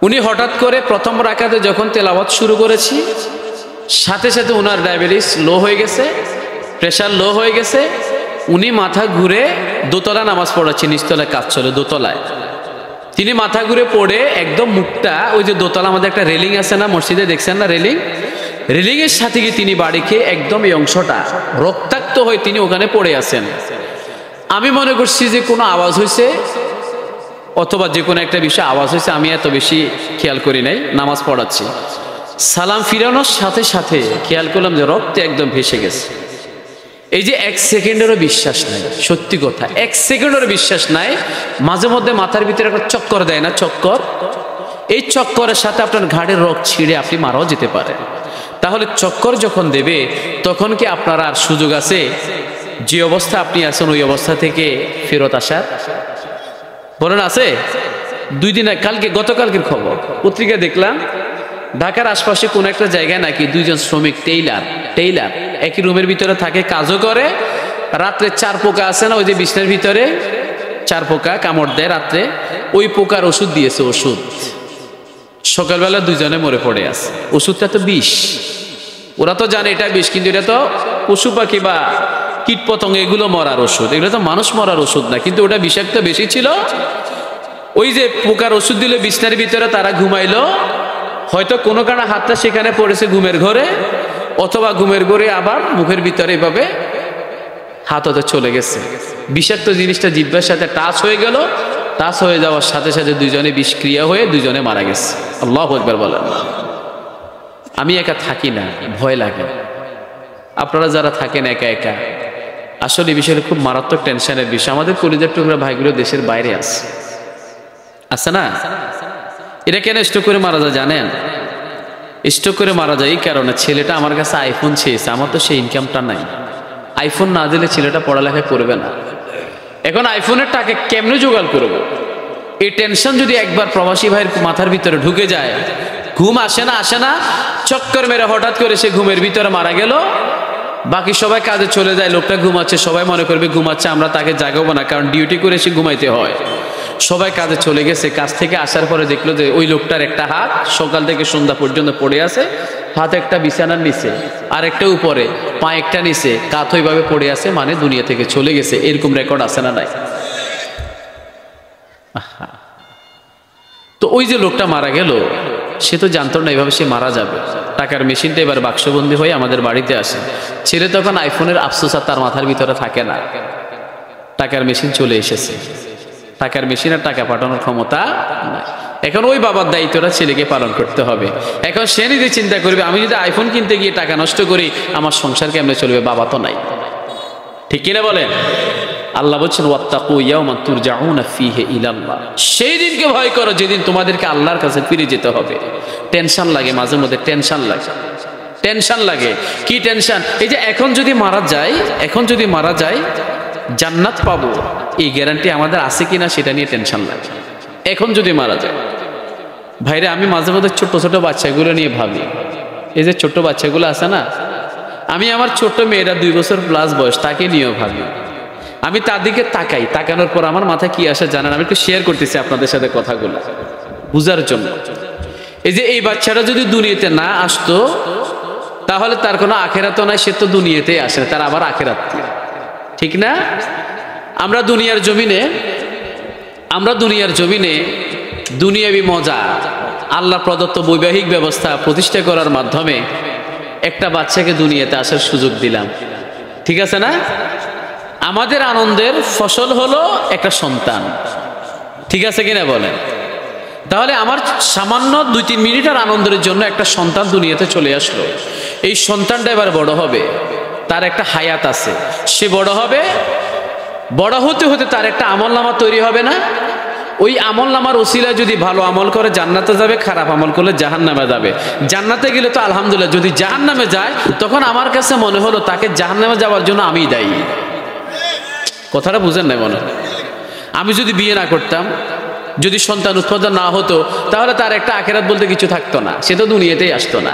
উনি হঠাৎ করে প্রথম রাকাতে যখন তেলাওয়াত শুরু করেছি, সাথে সাথে ওনার ডায়াবেটিস লো হয়ে গেছে, প্রেশার লো হয়ে গেছে। উনি মাথা ঘুরে, দোতলা নামাজ পড়াচ্ছি, নিচতলায় কাজ চলে, দোতলায় তিনি মাথা ঘুরে পড়ে একদম মুখটা, ওই যে দোতলা আমাদের একটা রেলিং আছে না মসজিদে, দেখছেন না রেলিং, রেলিংয়ের সাথে গিয়ে তিনি বাড়ি খেয়ে একদম এই অংশটা রক্তাক্ত হয়ে তিনি ওখানে পড়ে আছেন। আমি মনে করছি যে কোনো আওয়াজ হয়েছে, অথবা যে কোনো একটা বিষয়ে আওয়াজ হয়েছে, আমি এত বেশি খেয়াল করি নাই, নামাজ পড়াচ্ছি, সালাম ফিরানোর সাথে সাথে খেয়াল করলাম যে রক্তে একদম ভেসে গেছে। এই যে 1 সেকেন্ডেরও বিশ্বাস নাই, সত্যি কথা 1 সেকেন্ডেরও বিশ্বাস নাই। মাঝে মধ্যে মাথার ভিতরে একটা চক্কর দেয় না, চক্কর, এই চক্করের সাথে আপনার ঘাড়ের রক্ত ছিঁড়ে আপনি মারাও যেতে পারেন। তাহলে চক্কর যখন দেবে তখন কি আপনার আর সুযোগ আছে যে অবস্থা আপনি আছেন ওই অবস্থা থেকে ফেরত আসার? বলেন আছে? 2 দিন কালকে, গতকালকের খবর পত্রিকা দেখলাম, ঢাকার আশপাশে কোন একটা জায়গায় নাকি 2 জন শ্রমিক টেইলার একই রুমের ভিতরে থাকে, কাজও করে, রাত্রে 4 পোকা আছে না ওই যে বিছনার ভিতরে 4 পোকা কামড় দেয় রাত্রে, ওই পোকার ওষুধ দিয়েছে, ওষুধ। সকালবেলা 2 জনে মরে পড়ে আছে। ওষুধটা তো বিষ, ওরা তো জানে এটা বিষ, কিন্তু এটা তো পশু পাখি বা কীট পতঙ্গ এগুলো মরার ওষুধ, এগুলো তো মানুষ মরার ওষুধ না, কিন্তু ওটা বিষাক্ত বেশি ছিল। ওই যে পোকার ওষুধ দিল বিছনার ভিতরে, তারা ঘুমাইলো, হয়তো কোনো কারণে হাতটা সেখানে পড়েছে ঘুমের ঘরে, অথবা ঘুমের ঘরে আবার মুখের ভিতরে এভাবে হাত হতে চলে গেছে, বিষাক্ত জিনিসটা জিহ্বার সাথে টাচ হয়ে গেল, টাচ হয়ে যাওয়ার সাথে সাথে 2 জনে বিষক্রিয়া হয়ে 2 জনে মারা গেছে। আল্লাহু আকবার বলেন। আমি একা থাকি না, ভয় লাগে। আপনারা যারা থাকেন একা একা, আসলে এই বিষয়টা খুব মারাত্মক টেনশনের বিষয়। আমাদের কলিজার টুকরা ভাইগুলো দেশের বাইরে আছে না? এটা কেন স্ট্রোক করে মারা যায় জানেন? স্ট্রোক করে মারা যায় এই কারণে, ছেলেটা আমার কাছে আইফোন চেয়েছে, আমার তো সেই ইনকামটা নাই, আইফোন না দিলে ছেলেটা পড়ালেখা করবে না। এখন আইফোনের টাকা কেমনে জোগাড় করবো? এই টেনশন যদি একবার প্রবাসী ভাইয়ের মাথার ভিতরে ঢুকে যায়, ঘুম আসে না, চক্কর মেরে হঠাৎ করে সে ঘুমের ভিতরে মারা গেল, বাকি সবাই কাজে চলে যায়, লোকটা ঘুমাচ্ছে, সবাই মনে করবে ঘুমাচ্ছে, আমরা তাকে জাগাবো না, কারণ ডিউটি করে সে ঘুমাইতে হয়। সবাই কাজে চলে গেছে, কাজ থেকে আসার পরে দেখলো যে ওই লোকটার একটা হাত সকাল থেকে সন্ধ্যা পর্যন্ত পড়ে আছে, হাত একটা বিছানার নিচে, আর একটা উপরে, পা একটা নিচে, কাত ওইভাবে পড়ে আছে, মানে দুনিয়া থেকে চলে গেছে। এরকম রেকর্ড আছে না নাই? তো ওই যে লোকটা মারা গেল, সে তো জানতো না এভাবে সে মারা যাবে। টাকার মেশিনটা এবার বাক্সবন্দি হয়ে আমাদের বাড়িতে আসে। ছেলে তখন আইফোনের আফসোস আর তার মাথার ভিতরে থাকে না, টাকার মেশিন চলে এসেছে, টাকার মেশিন আর টাকা পাঠানোর ক্ষমতা নাই। এখন ওই বাবার দায়িত্বটা ছেলেকে পালন করতে হবে। এখন সে নিজে চিন্তা করবে, আমি যদি আইফোন কিনতে গিয়ে টাকা নষ্ট করি, আমার সংসার কেমনে চলবে? বাবা তো নাই, ঠিক কিনা বলেন? আল্লাহ বলছেন ওয়াত্তাকু ইয়াওমান তুরজাউনা ফীহি ইলাল্লাহ, সেই দিনকে ভয় করো যেদিন তোমাদেরকে আল্লাহর কাছে ফিরে যেতে হবে। টেনশন লাগে, মাঝে মধ্যে টেনশন লাগে। কি টেনশন? এই যে এখন যদি মারা যায় জান্নাত পাবো, এই গ্যারান্টি আমাদের আছে কিনা সেটা নিয়ে টেনশন লাগে। এখন যদি মারা যায়, ভাইরে আমি মাঝে মধ্যে ছোট ছোট বাচ্চাগুলো নিয়ে ভাবি। এই যে ছোট বাচ্চাগুলো আছে না, আমি আমার ছোট মেয়েরা 2 বছর প্লাস বয়স, তাকে নিয়েও ভাবি। আমি তার দিকে তাকাই, তাকানোর পর আমার মাথায় কি আসে জানেন? আমি একটু শেয়ার করতেছি আপনাদের সাথে কথাগুলো বুঝার জন্য। এই যে এই বাচ্চাটা যদি দুনিয়াতে না আসতো, তাহলে তার কোনো আখেরাতও নাই, সে তো দুনিয়াতেই আসে, তার আবার আখেরাত, ঠিক না? আমরা দুনিয়ার জমিনে দুনিয়াবি মজা, আল্লাহ প্রদত্ত বৈবাহিক ব্যবস্থা প্রতিষ্ঠা করার মাধ্যমে একটা বাচ্চাকে দুনিয়াতে আসার সুযোগ দিলাম, ঠিক আছে না? আমাদের আনন্দের ফসল হলো একটা সন্তান, ঠিক আছে কিনা বলেন? তাহলে আমার সামান্য 2-3 মিনিটের আনন্দের জন্য একটা সন্তান দুনিয়াতে চলে আসলো। এই সন্তানটা এবার বড় হবে, তার একটা হায়াত আছে, সে বড় হবে, বড় হতে হতে তার একটা আমলনামা তৈরি হবে না? ওই আমলনামার ওসিলা যদি ভালো আমল করে জান্নাতে যাবে, খারাপ আমল করলে জাহান্নামে যাবে। জান্নাতে গেলে তো আলহামদুলিল্লাহ, যদি জাহান্নামে যায় তখন আমার কাছে মনে হলো তাকে জাহান্নামে যাওয়ার জন্য আমিই দায়ী। কথাটা বুঝেন না মনে? আমি যদি বিয়ে না করতাম, যদি সন্তান উৎপাদন না হতো, তাহলে তার একটা আখেরাত বলতে কিছু থাকতো না, সে তো দুনিয়াতেই আসতো না।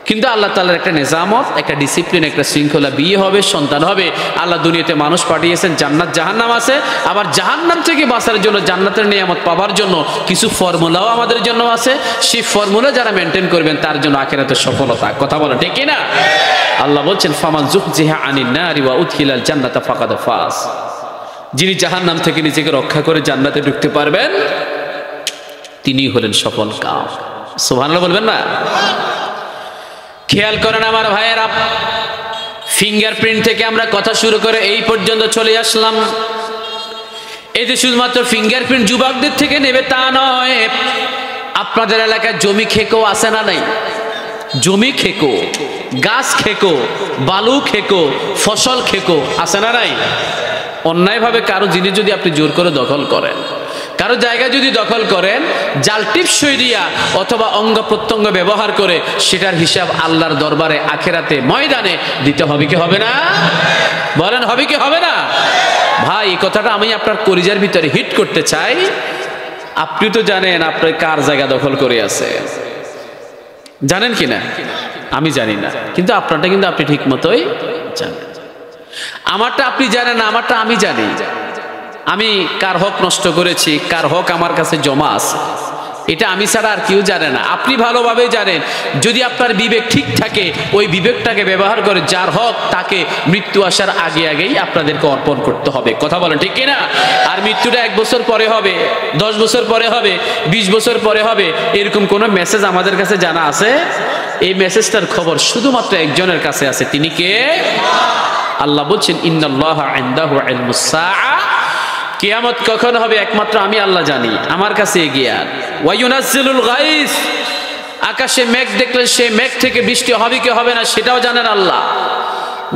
কিন্তু আল্লাহ তাআলার একটা নিজামত, একটা ডিসিপ্লিন, একটা শৃঙ্খলা, বিয়ে হবে, সন্তান হবে। আল্লাহ দুনিয়াতে মানুষ পাঠিয়েছেন, জান্নাত জাহান্নাম আছে, আবার জাহান্নাম থেকে বাঁচার জন্য, জান্নাতের নিয়ামত পাওয়ার জন্য কিছু ফর্মুলাও আমাদের জন্য আছে। সেই ফর্মুলা যারা মেনটেন করবেন তার জন্য আখিরাতের সফলতা। কথা বলো ঠিক কি না? আল্লাহ বলছেন ফামান যুহজিহা আনিন নারি ওয়া উদখিলাল জান্নাতা ফাকাদ ফাজ, যিনি জাহান্নাম থেকে নিজেকে রক্ষা করে জান্নাতে ঢুকতে পারবেন তিনি হলেন সফল কাম। সুবহানাল্লাহ বলবেন না? খেয়াল করেন আমার ভাইয়েরা, ফিঙ্গারপ্রিন্ট থেকে আমরা কথা শুরু করে এই পর্যন্ত চলে আসলাম। এই যে শুধুমাত্র ফিঙ্গারপ্রিন্ট যুবকদের থেকে নেবে তা নয়, আপনাদের এলাকায় জমি খেকো আছে না নাই? জমি খেকো, গাছ খেকো, বালু খেকো, ফসল খেকো আছে না নাই? অন্যায়ভাবে কারো জিনিস যদি আপনি জোর করে দখল করেন, কারো জায়গা যদি দখল করেন, জাল টিপসই দিয়া অথবা অঙ্গ প্রত্যঙ্গ ব্যবহার করে, সেটার হিসাব আল্লাহর দরবারে আখেরাতে ময়দানে দিতে হবে কি হবে না? বলেন হবে কি হবে না? ভাই এই কথাটা আমি আপনার কলিজার ভিতরে হিট করতে চাই। আপনি তো জানেন আপনার কার জায়গা দখল করে আছে, জানেন কি না? আমি জানি না, কিন্তু আপনারটা কিন্তু আপনি ঠিক মতোই জানেন। আমারটা আপনি জানেন না, আমারটা আমি জানি। আমি কার হক নষ্ট করেছি, কার হক আমার কাছে জমা আছে, এটা আমি ছাড়া আর কেউ জানে না। আপনি ভালোভাবে জানেন। যদি আপনার বিবেক ঠিক থাকে, ওই বিবেকটাকে ব্যবহার করে যার হক তাকে মৃত্যু আসার আগে আগেই আপনাদেরকে অর্পণ করতে হবে। কথা বলেন ঠিক কিনা? আর মৃত্যুটা 1 বছর পরে হবে, 10 বছর পরে হবে, 20 বছর পরে হবে, এরকম কোন মেসেজ আমাদের কাছে জানা আছে? এই মেসেজটার খবর শুধুমাত্র একজনের কাছে আছে, তিনি কে? আল্লাহ বলছেন ইন্নাল্লাহা ইনদাহু ইলমুস সাআ, কিয়ামত কখন হবে একমাত্র আমি আল্লাহ জানি, আমার কাছে জ্ঞান। ওয়া ইউনাজ্জিলুল গায়স, আকাশে মেঘ দেখলে সেই মেঘ থেকে বৃষ্টি হবে কি হবে না সেটাও জানেন আল্লাহ।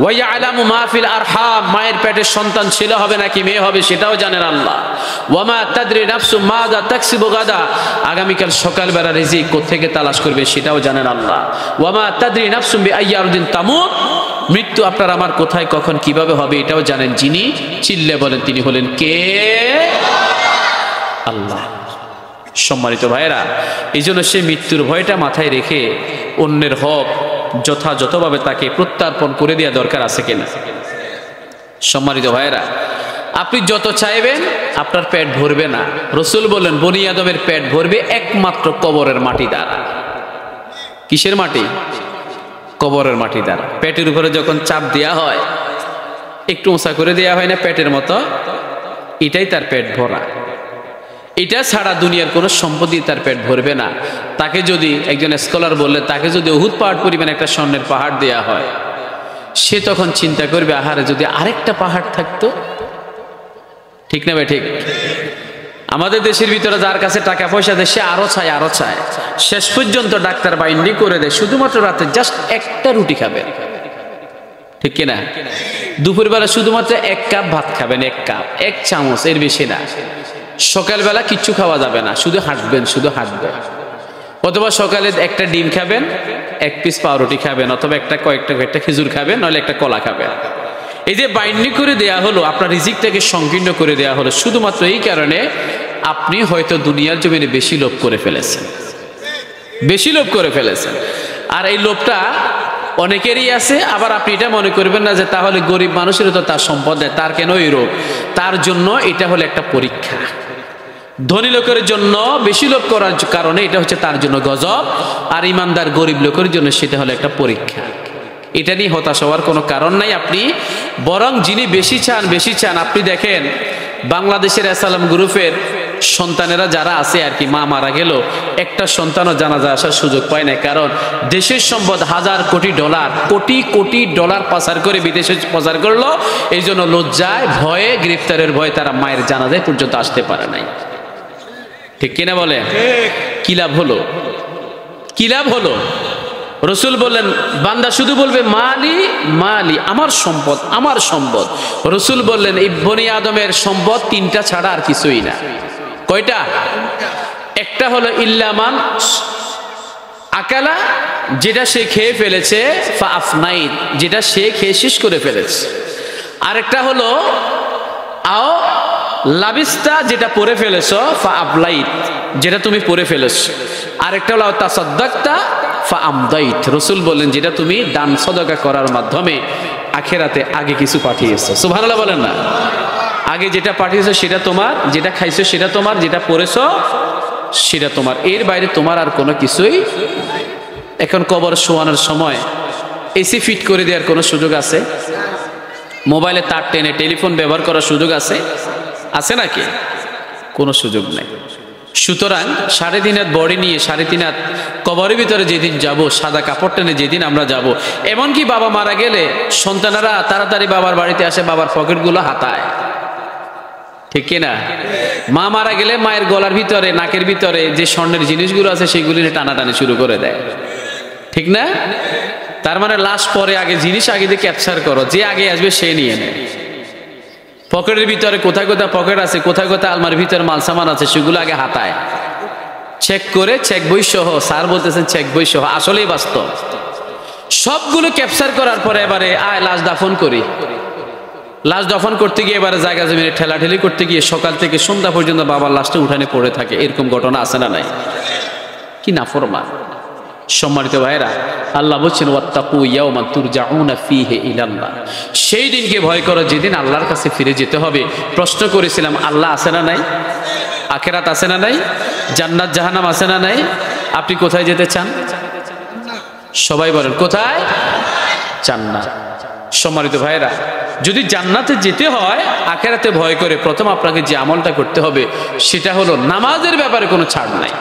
ওয়া ইয়ালামু মা ফিল আরহাম, মায়ের পেটে সন্তান ছেলে হবে নাকি মেয়ে হবে সেটাও জানেন আল্লাহ। ওয়া মা তাদরি নাফসু মাযা তাকসিবু গাদা, আগামীকাল সকালবেলা রিজিক কোত্থেকে তালাশ করবে সেটাও জানেন আল্লাহ। ওয়া মা তাদরি নাফসুম বিআইয়ি আরদিন তামুত, মৃত্যু আপনার আমার কোথায় কখন কিভাবে হবে এটাও জানেন যিনি। চিল্লে বলেন তিনি হলেন কে? আল্লাহ। সম্মানিত ভাইরা, এই জন্য সে মৃত্যুর ভয়টা মাথায় রেখে অন্যের হক যথাযথভাবে তাকে প্রত্যার্পণ করে দেওয়া দরকার আছে কিনা? সম্মানিত ভাইরা, আপনি যত চাইবেন আপনার পেট ভরবে না। রসুল বলেন বনি আদমের পেট ভরবে একমাত্র কবরের মাটি দ্বারা। কিসের মাটি? কবরের মাটি দ্বারা। পেটের উপরে যখন চাপ দেওয়া হয়, একটু উঁচা করে দেওয়া হয় না পেটের মতো, এটাই তার পেট ভরা। এটা ছাড়া দুনিয়ার কোনো সম্পত্তি তার পেট ভরবে না। তাকে যদি একজন স্কলার বললে তাকে যদি উহুদ পাহাড় পরিমাণ একটা স্বর্ণের পাহাড় দেওয়া হয়, সে তখন চিন্তা করবে আহারে যদি আরেকটা পাহাড় থাকতো। ঠিক না ভাই? ঠিক। আমাদের দেশের ভিতরে যার কাছে টাকা পয়সা দেয় সে আরো চায়, আরো চায়, শেষ পর্যন্ত ডাক্তার বাইন্ডি করে দেয় শুধুমাত্র রাতে জাস্ট একটা রুটি খাবেন। ঠিক কিনা? দুপুরবেলা শুধুমাত্র 1 কাপ ভাত খাবেন, 1 কাপ, 1 চামচ, এর বেশি না। সকালবেলা কিচ্ছু খাওয়া যাবে না, শুধু হাঁটবেন, শুধু হাঁটবেন। অথবা সকালে একটা ডিম খাবেন, 1 পিস পাউরুটি খাবেন, অথবা কয়েকটা খেজুর খাবেন, নইলে একটা কলা খাবেন। এই যে বাইন্ডিং করে দেয়া হলো, আপনার রিজিকটাকে সংকীর্ণ করে দেয়া হলো শুধুমাত্র এই কারণে আপনি হয়তো দুনিয়ার জমিনে বেশি লোভ করে ফেলেছেন, বেশি লোভ করে ফেলেছেন। আর এই লোভটা অনেকেরই আছে। আবার আপনি এটা মনে করবেন না যে তাহলে গরিব মানুষেরও তো তার সম্পদ দেয়, তার কেন এই রোগ? তার জন্য এটা হলো একটা পরীক্ষা। ধনী লোকের জন্য বেশি লোভ করার কারণে এটা হচ্ছে তার জন্য গজব, আর ইমানদার গরিব লোকের জন্য সেটা হলো একটা পরীক্ষা। এটা নিয়ে হতাশ হওয়ার কোনো কারণ নাই। আপনি বরং যিনি বেশি চান, বেশি চান, আপনি দেখেন বাংলাদেশের এসালাম গ্রুপের সন্তানেরা যারা আছে আর কি, মা মারা গেল, একটা সন্তানও জানাজা আসার সুযোগ পায় না। কারণ দেশের সম্পদ $1000 কোটি, কোটি কোটি ডলার পাচার করে বিদেশে পাচার করলো। এই জন্য লজ্জায়, ভয়ে, গ্রেফতারের ভয়ে তারা মায়ের জানাজায় পর্যন্ত আসতে পারে নাই। ঠিক কিনা বলে? কি লাভ হলো? কি লাভ হলো? রসুল বললেন বান্দা শুধু বলবে মালি মালি, আমার সম্পদ, আমার সম্পদ। রসুল বললেন এই বনি আদমের সম্পদ 3টা ছাড়া আর কিছুই না। কয়টা? একটা হলো ইল্লামান আকালা, যেটা সে খেয়ে ফেলেছে, ফাআফনাইন, যেটা সে খেয়ে শেষ করে ফেলেছে। আরেকটা হলো আও লাবিস্তা, যেটা পরে ফেলেছো, ফাআবলাইত, যেটা তুমি পরে ফেলেছো। আরেকটা হলো তাসাদ্দাকতা ফাআমদাইত, রসুল বললেন যেটা তুমি দান সদকা করার মাধ্যমে আখেরাতে আগে কিছু পাঠিয়েছো। সুবহানাল্লাহ বলেন না? আগে যেটা পাঠিয়েছো সেটা তোমার, যেটা খাইছো সেটা তোমার, যেটা পড়েছো সেটা তোমার, এর বাইরে তোমার আর কোনো কিছুই। এখন কবর শোয়ানোর সময় এসি ফিট করে দেওয়ার কোনো সুযোগ আছে? মোবাইলে তার টেনে টেলিফোন ব্যবহার করার সুযোগ আছে? আছে নাকি? কোনো সুযোগ নেই। সুতরাং 3.5 হাত বডি নিয়ে 3.5 হাত কবরের ভিতরে যেদিন যাব, সাদা কাপড় টেনে যেদিন আমরা যাব, এমনকি বাবা মারা গেলে সন্তানেরা তাড়াতাড়ি বাবার বাড়িতে আসে, বাবার পকেটগুলো হাতায়। ঠিক কিনা? মা মারা গেলে মায়ের গলার ভিতরে নাকের ভিতরে যে স্বর্ণের জিনিসগুলো আছে সেগুলি টানাটানি শুরু করে দেয়, ঠিক না? তার মানে লাশ পরে, আগে জিনিস আগে দিয়ে ক্যাপচার করো, যে আগে আসবে সে নিয়ে নেয়। পকেটের ভিতরে কোথায় কোথায় পকেট আছে, কোথায় কোথায় আলমারির ভিতরে মাল সামান আছে, সেগুলো আগে হাতায় চেক করে, চেক বই সহ, স্যার বলতেছেন চেক বই সহ, আসলেই বাস্তব। সবগুলো ক্যাপচার করার পরে এবারে আয় লাশ দাফন করি। লাশ দফন করতে গিয়ে এবারে জায়গা জমিনে ঠেলাঠেলি করতে গিয়ে সকাল থেকে সন্ধ্যা পর্যন্ত বাবার লাশটা উঠানে পড়ে থাকে। এরকম ঘটনা আছে না নাই? কি নাফরমান! সম্মানিত ভাইরা, আল্লাহ বলছেন ওয়াত্তাকু ইয়াওমান তুরজাউনা ফীহি ইলাল্লাহ, সেই দিনকে ভয় করো যেদিন আল্লাহর কাছে ফিরে যেতে হবে। প্রশ্ন করেছিলাম, আল্লাহ আছে না নাই? আখিরাত আছে না নাই? জান্নাত জাহান্নাম আছে না নাই? আপনি কোথায় যেতে চান? সবাই বলেন কোথায়? জান্নাত। সম্মানিত ভাইরা, যদি জান্নাতে যেতে হয় আখিরাতে ভয় করে, প্রথম আপনাকে যে আমলটা করতে হবে সেটা হলো নামাজের ব্যাপারে কোনো ছাড় নাই।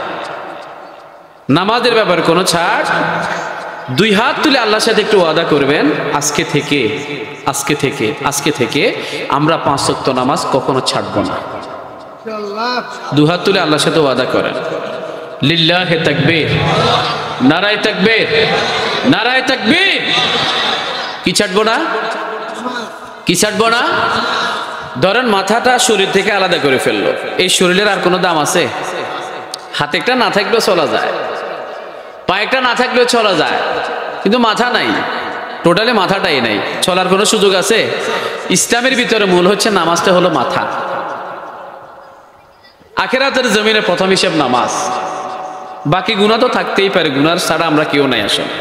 নামাজের ব্যাপারে কোনো ছাড়। দুই হাত তুলে আল্লাহর সাথে একটু ওয়াদা করবেন, আজকে থেকে আমরা 5 ওয়াক্ত নামাজ কখনো ছাড়বো না। দুই হাত তুলে আল্লাহর সাথে ওয়াদা করেন। লিল্লাহে তাকবীর, নারায়ে তাকবীর, নারায়ে তাকবীর। কি ছাড়বো না? কি ছাড়বো না? ধরেন মাথাটা শরীর থেকে আলাদা করে ফেললো, এই শরীরের আর কোনো দাম আছে? হাতে একটা না থাকলেও চলা যায়, পায়ে একটা না থাকলেও চলা যায়, কিন্তু মাথা নাই, টোটালি মাথাটাই নাই, চলার কোনো সুযোগ আছে? ইসলামের ভিতরে মূল হচ্ছে নামাজটা হলো মাথা। আখিরাতের জমিনে প্রথম হিসাব নামাজ, বাকি গুনাহ তো থাকতেই পারে, গুনার ছাড়া আমরা কেউ নাই আসলে।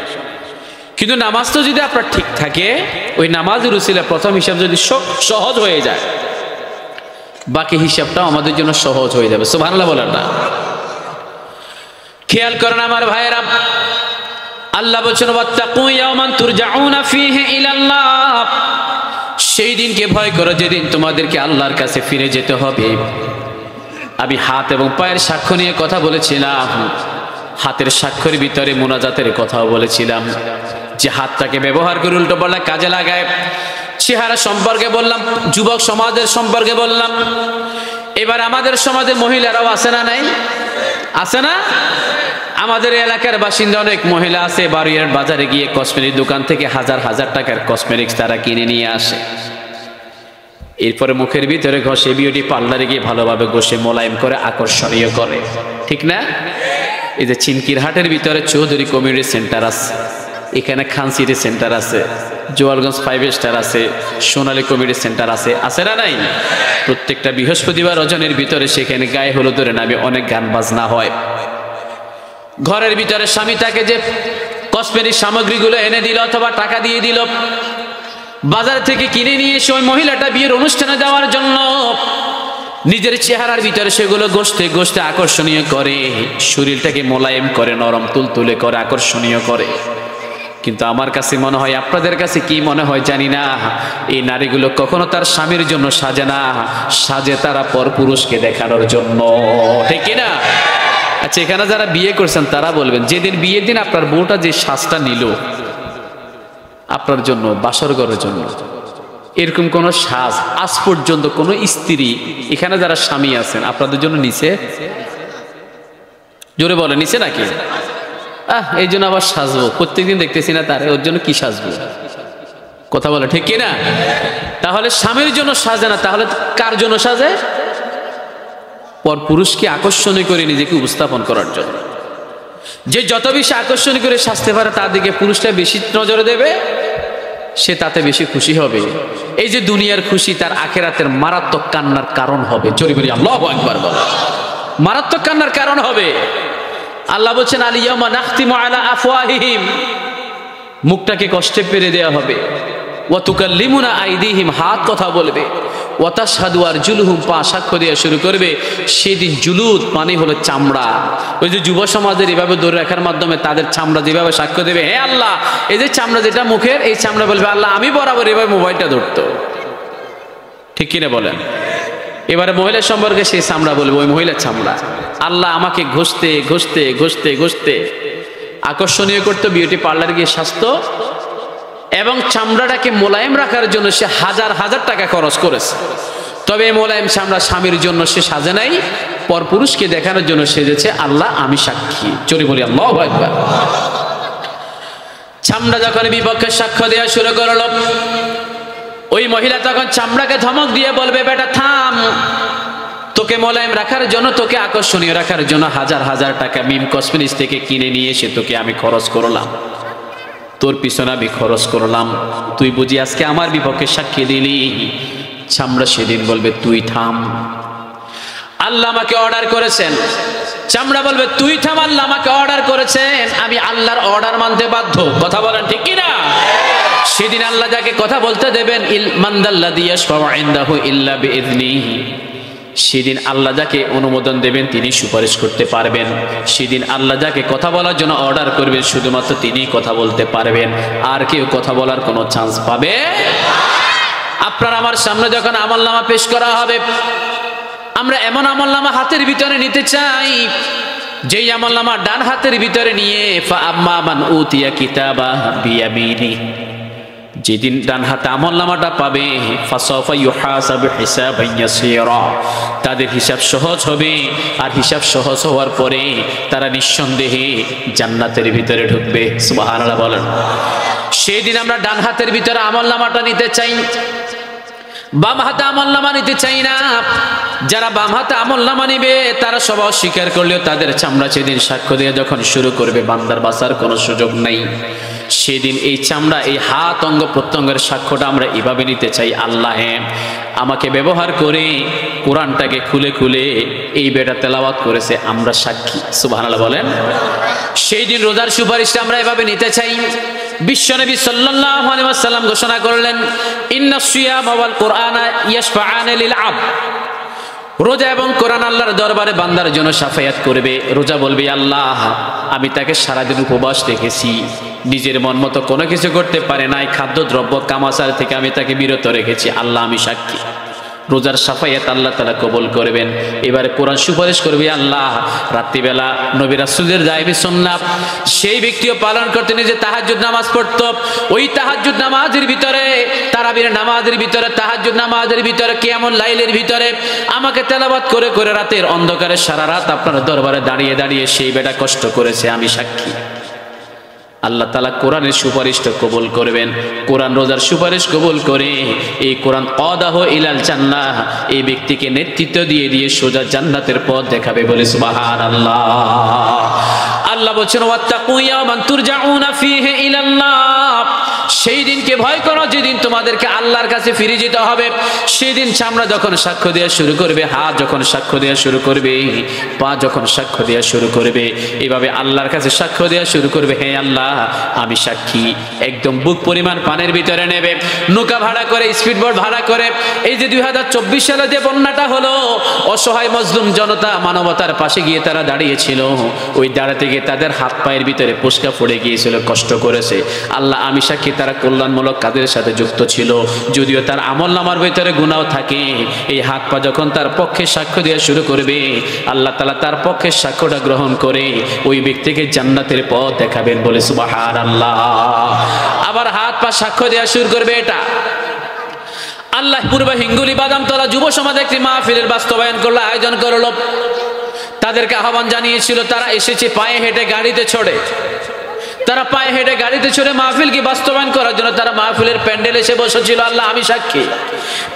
কিন্তু নামাজ তো যদি আপনার ঠিক থাকে, ওই নামাজের উসিলা প্রথম হিসাব যদি সহজ হয়ে যায়, বাকি হিসাবটাও আমাদের জন্য সহজ হয়ে যাবে। সুবহানাল্লাহ বলেন না? খেয়াল করেন আমার ভাইয়েরা, আল্লাহ বলছেন ওয়াত্তাকু ইয়াওমান তুরজাউনা ফীহি ইলাল্লাহ, সেই দিনকে ভয় করো যেদিন তোমাদেরকে আল্লাহর কাছে ফিরে যেতে হবে। আমি হাত এবং পায়ের সাক্ষ্য নিয়ে কথা বলেছিলাম, হাতের সাক্ষ্যের ভিতরে মুনাজাতের কথাও বলেছিলাম, যে হাতটাকে ব্যবহার করে উল্টো পাল্টা কাজে লাগায়। চেহারা সম্পর্কে বললাম, যুবক সমাজের সম্পর্কে বললাম। এবার আমাদের সমাজের মহিলারাও আছে না নাই? আছে না? আমাদের এলাকার বাসিন্দা অনেক মহিলা আছে, বারুইয়ার বাজারে গিয়ে কসমেটিক দোকান থেকে হাজার হাজার টাকার কসমেটিক্স তারা কিনে নিয়ে আসে। এরপরে মুখের ভিতরে ঘষে, বিউটি পার্লারে গিয়ে ভালোভাবে ঘষে মোলায়েম করে আকর্ষণীয় করে, ঠিক না? এই যে চিনকির হাটের ভিতরে চৌধুরী কমিউনিটি সেন্টার আছে, এখানে খান সিটি সেন্টার আছে, জোয়ালগঞ্জ 5 স্টার আছে, সোনালী কমিউনিটি সেন্টার আছে, আছে না নাই? প্রত্যেকটা বৃহস্পতিবার রজনীর ভিতরে সেখানে গায়ে হলুদের নামে অনেক গান বাজনা হয়। ঘরের ভিতরে স্বামী তাকে যে কসমেটিক সামগ্রীগুলো এনে দিল অথবা টাকা দিয়ে দিল, বাজার থেকে কিনে নিয়ে এসে ওই মহিলাটা বিয়ের অনুষ্ঠানে যাওয়ার জন্য নিজের চেহারার ভিতরে সেগুলো ঘষতে ঘষতে আকর্ষণীয় করে, শরীরটাকে মোলায়েম করে, নরম তুলতুলে করে, আকর্ষণীয় করে। কিন্তু আমার কাছে মনে হয়, আপনাদের কাছে কি মনে হয় জানি না, এই নারীগুলো কখনো তার স্বামীর জন্য সাজে না, সাজে তারা পরপুরুষকে দেখানোর জন্য, ঠিক না? আচ্ছা, এখানে যারা বিয়ে করছেন তারা বলবেন, যেদিন বিয়ের দিন আপনার বউটা যে সাজটা নিল আপনার জন্য, বাসর ঘরের জন্য, এরকম কোন সাজ আজ পর্যন্ত কোন স্ত্রী, এখানে যারা স্বামী আছেন আপনাদের জন্য নিছে? জোরে বলে, নিছে নাকি? এই জন্য আবার সাজবো, প্রত্যেকদিন দেখতেছি না তারে, ওর জন্য কি সাজবো? কথা বলে, ঠিক কিনা? তাহলে স্বামীর জন্য সাজে না, তাহলে কার জন্য সাজে? পর পুরুষকে আকর্ষণীয় করে নিজেকে উপস্থাপন করার জন্য। যে যত বেশি আকর্ষণীয় করে সাজতে পারে তার দিকে পুরুষটা বেশি নজরে দেবে, সে তাতে বেশি খুশি হবে। এই যে দুনিয়ার খুশি তার আখিরাতের মারাত্মক কান্নার কারণ হবে। জোরে বলি আল্লাহু আকবার বলো। মারাত্মক কান্নার কারণ হবে। আল্লাহ বলছেন আল ইয়াউমা নাখতিমু আলা আফওয়াহিহিম, মুখটাকে কষ্টে পেরে দেওয়া হবে। ওয়া তুকাল্লিমুনা আইদিহিম, হাত কথা বলবে। ওয়া তাশহাদু আরজুলুহুম, পা সাক্ষ্য দেওয়া শুরু করবে। সেদিন জুলুদ মানে হলো চামড়া। ওই যে যুব সমাজের এভাবে ধরে রাখার মাধ্যমে তাদের চামড়া যেভাবে সাক্ষ্য দেবে, হে আল্লাহ, এই যে চামড়া যেটা মুখের, এই চামড়া বলবে আল্লাহ আমি বরাবর এভাবে মোবাইলটা ধরতো, ঠিক কিনা বলেন? এবারে মহিলার সম্পর্কে সেই চামড়া বলবে, ওই মহিলার চামড়া আল্লাহ আমাকে ঘষতে ঘষতে ঘষতে ঘষতে আকর্ষণীয় করতো, বিউটি পার্লার গিয়ে সাজতো এবং চামড়াটাকে মোলায়েম রাখার জন্য সে হাজার হাজার টাকা খরচ করেছে। তবে মোলায়েম চামড়া স্বামীর জন্য সে সাজে নাই, পরপুরুষকে দেখানোর জন্য সেজেছে। আল্লাহ আমি সাক্ষী। চলে বলি আল্লাহু আকবার। চামড়া যখন বিপক্ষে সাক্ষ্য দেওয়া শুরু করলো, ওই মহিলা তখন চামড়াকে ধমক দিয়ে বলবে, বেটা থাম, তোকে মোলায়েম রাখার জন্য, তোকে আকর্ষণীয় রাখার জন্য হাজার হাজার টাকা মিম কসমেটিক্স থেকে কিনে নিয়ে এসে তোকে আমি খরচ করলাম, তোর পিছনে আমি খরচ করলাম, তুই বুঝি আজকে আমার বিপক্ষে সাক্ষী দিলি? চামড়া সেদিন বলবে, তুই থাম, আল্লাহ আমাকে অর্ডার করেছেন। চামড়া বলবে, তুই থাম, আল্লাহ আমাকে অর্ডার করেছেন, আমি আল্লাহর অর্ডার মানতে বাধ্য। কথা বলেন ঠিক কিনা? সেদিন আল্লাহ যাকে কথা বলতে দেবেন, মানদাল্লাযী ইয়াশফাউ ইনদাহু ইল্লা বিইযনিহি, সেদিন আল্লাহ যাকে অনুমোদন দেবেন তিনি সুপারিশ করতে পারবেন। সেদিন আল্লাহ যাকে কথা বলার জন্য অর্ডার করবেন শুধুমাত্র তিনিই কথা বলতে পারবেন, আর কেউ কথা বলার কোনো চান্স পাবে। আপনার আমার সামনে যখন আমলনামা পেশ করা হবে, আমরা এমন আমলনামা হাতের ভিতরে নিতে চাই, যেই আমলনামা ডান হাতের ভিতরে নিয়ে ফাআম্মা মান উতিয়া কিতাবাহু বিয়ামিনি, যেদিন ডান হাতে আমলনামাটা পাবে, ফাসাফা ইউহাসাবু হিসাবান ইয়াসীরা, তাদের হিসাব সহজ হবে। আর হিসাব সহজ হওয়ার পরে তারা নিঃসন্দেহে জান্নাতের ভিতরে ঢুকবে। সুবহানাল্লাহ বলেন। সেদিন আমরা ডান হাতের ভিতরে আমলনামাটা নিতে চাই, বাম হাতে আমলনামা নিতে চাই না। যারা বাম হাতে আমলনামা নিবে তারা সব অস্বীকার করলেও তাদের চামড়া সেদিন সাক্ষ্য দিয়ে যখন শুরু করবে, বান্দার বাঁচার কোনো সুযোগ নাই। সেদিন এই চামড়া, এই হাত অঙ্গ প্রত্যঙ্গের সাক্ষ্যটা আমরা এভাবে নিতে চাই, আল্লাহ আমাকে ব্যবহার করে কোরআনটাকে খুলে খুলে এই বেটা তেলাওয়াত করেছে, আমরা সাক্ষী। সুবহানাল্লাহ বলেন। সেই দিন রোজার সুপারিশটা আমরা এভাবে নিতে চাই। বিশ্বনবী সাল্লাল্লাহু আলাইহি ওয়াসাল্লাম ঘোষণা করলেন, ইন্নাস সিয়ামা ওয়াল কুরআনা ইয়াশফাআনা লিল আবদ, রোজা এবং কোরআন আল্লাহর দরবারে বান্দার জন্য শাফায়াত করবে। রোজা বলবে, আল্লাহ আমি তাকে সারাদিন উপবাস রেখেছি, নিজের মন মতো কোনো কিছু করতে পারে নাই, খাদ্যদ্রব্য কামাচার থেকে আমি তাকে বিরত রেখেছি, আল্লাহ আমি সাক্ষী। রোজার শাফায়াত আল্লাহ তাআলা কবুল করবেন। এবারে কোরআন সুপারিশ করবে, আল্লাহ রাত্রিবেলা নবী রাসূলের দায়বী সুন্নাত সেই ব্যক্তিও পালন করতে নিজে তাহাজ্জুদ নামাজ পড়তো, ওই তাহাজ্জুদ নামাজের ভিতরে, তারাবির নামাজের ভিতরে, তাহাজ্জুদ নামাজের ভিতরে, কিয়ামুল লাইলের ভিতরে আমাকে তেলাওয়াত করে করে রাতের অন্ধকারে সারা রাত আপনার দরবারে দাঁড়িয়ে দাঁড়িয়ে সেই বেটা কষ্ট করেছে, আমি সাক্ষী। আল্লাহ তাআলা কোরআনের সুপারিশটা কবুল করবেন। কোরআন রোজার সুপারিশ কবুল করে এই কোরআন আদাহু ইলাল জান্নাহ, এই ব্যক্তিকে নেতৃত্ব দিয়ে দিয়ে সোজা জান্নাতের পথ দেখাবে। বলে সুবহানাল্লাহ। আল্লাহ বলছেন, ওয়াত্তাকু ইয়াওমান তুরজাউনা ফীহি ইলাল্লাহ, সেই দিনকে ভয় করো যেদিন তোমাদেরকে আল্লাহর কাছে ফিরে যেতে হবে। সেদিন চামড়া যখন সাক্ষ্য দেওয়া শুরু করবে, হাত যখন সাক্ষ্য দেওয়া শুরু করবে, পা যখন সাক্ষ্য দেওয়া শুরু করবে, এভাবে আল্লাহর কাছে সাক্ষ্য দেওয়া শুরু করবে, হে আল্লাহ আমি সাক্ষী। একদম বুক পরিমাণ পানের ভিতরে নেবে, নৌকা ভাড়া করে, স্পিডবোট ভাড়া করে। এই যে 2024 সালে যে বন্যাটা হলো, অসহায় মজলুম জনতা মানবতার পাশে গিয়ে তারা দাঁড়িয়েছিল, ওই দাঁড়াতে গিয়ে তাদের হাত পায়ের ভিতরে পুস্কা পড়ে গিয়েছিল, কষ্ট করেছে। আল্লাহ আমি সাক্ষী, তারা কল্যাণমূলক কাজের সাথে যুক্ত ছিল, যদিও তার আমলনামার ভিতরে গুনাহ থাকে। এই হাত পা যখন তার পক্ষে সাক্ষ্য দেওয়া শুরু করবে, আল্লাহ তাআলা তার পক্ষে সাক্ষ্যটা গ্রহণ করে ওই ব্যক্তিকে জান্নাতের পথ দেখাবেন। বলে সুবহানাল্লাহ। আবার হাত পা সাক্ষ্য দেওয়া শুরু করবে। এটা আল্লাহ পূর্ব হিঙ্গুলি বাদামতলা যুব সমাজ একটি মাহফিলের বাস্তবায়ন করলো, আয়োজন করলো। তাদেরকে আহ্বান জানিয়েছিল, তারা এসেছে পায়ে হেঁটে গাড়িতে চড়ে, তারা পায়ে হেঁটে গাড়িতে চড়ে মাহফিলকে বাস্তবায়ন করার জন্য তারা মাহফিলের প্যান্ডেল এসে বসেছিল। আল্লাহ আমি সাক্ষী।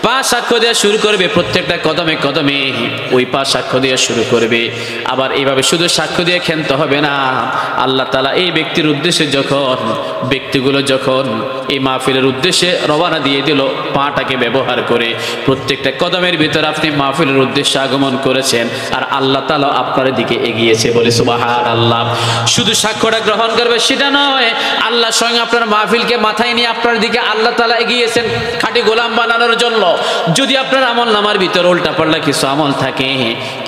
পা সাক্ষ্য দেওয়া শুরু করবে, প্রত্যেকটা কদমে কদমে ওই পা সাক্ষ্য দেওয়া শুরু করবে। আবার এইভাবে শুধু সাক্ষ্য দিয়ে ক্ষান্ত হবে না, আল্লাহ তাআলা এই ব্যক্তির উদ্দেশ্যে যখন, ব্যক্তিগুলো যখন এই মাহফিলের উদ্দেশ্যে রওনা দিয়ে দিল, পাটাকে ব্যবহার করে প্রত্যেকটা কদমের ভিতরে আপনি মাহফিলের উদ্দেশ্যে আগমন করেছেন, আর আল্লাহ তাআলা আপনার দিকে এগিয়েছে। বলে সুবহানাল্লাহ। শুধু সাক্ষ্যটা গ্রহণ করবে সেটা নয়, আল্লাহ স্বয়ং আপনার মাহফিলকে মাথায় নিয়ে আপনার দিকে আল্লাহ তাআলা এগিয়েছেন খাঁটি গোলাম বানানোর জন্য। যদি আপনার আমলনামার ভিতরে উল্টাপাল্টা কিছু আমল থাকে,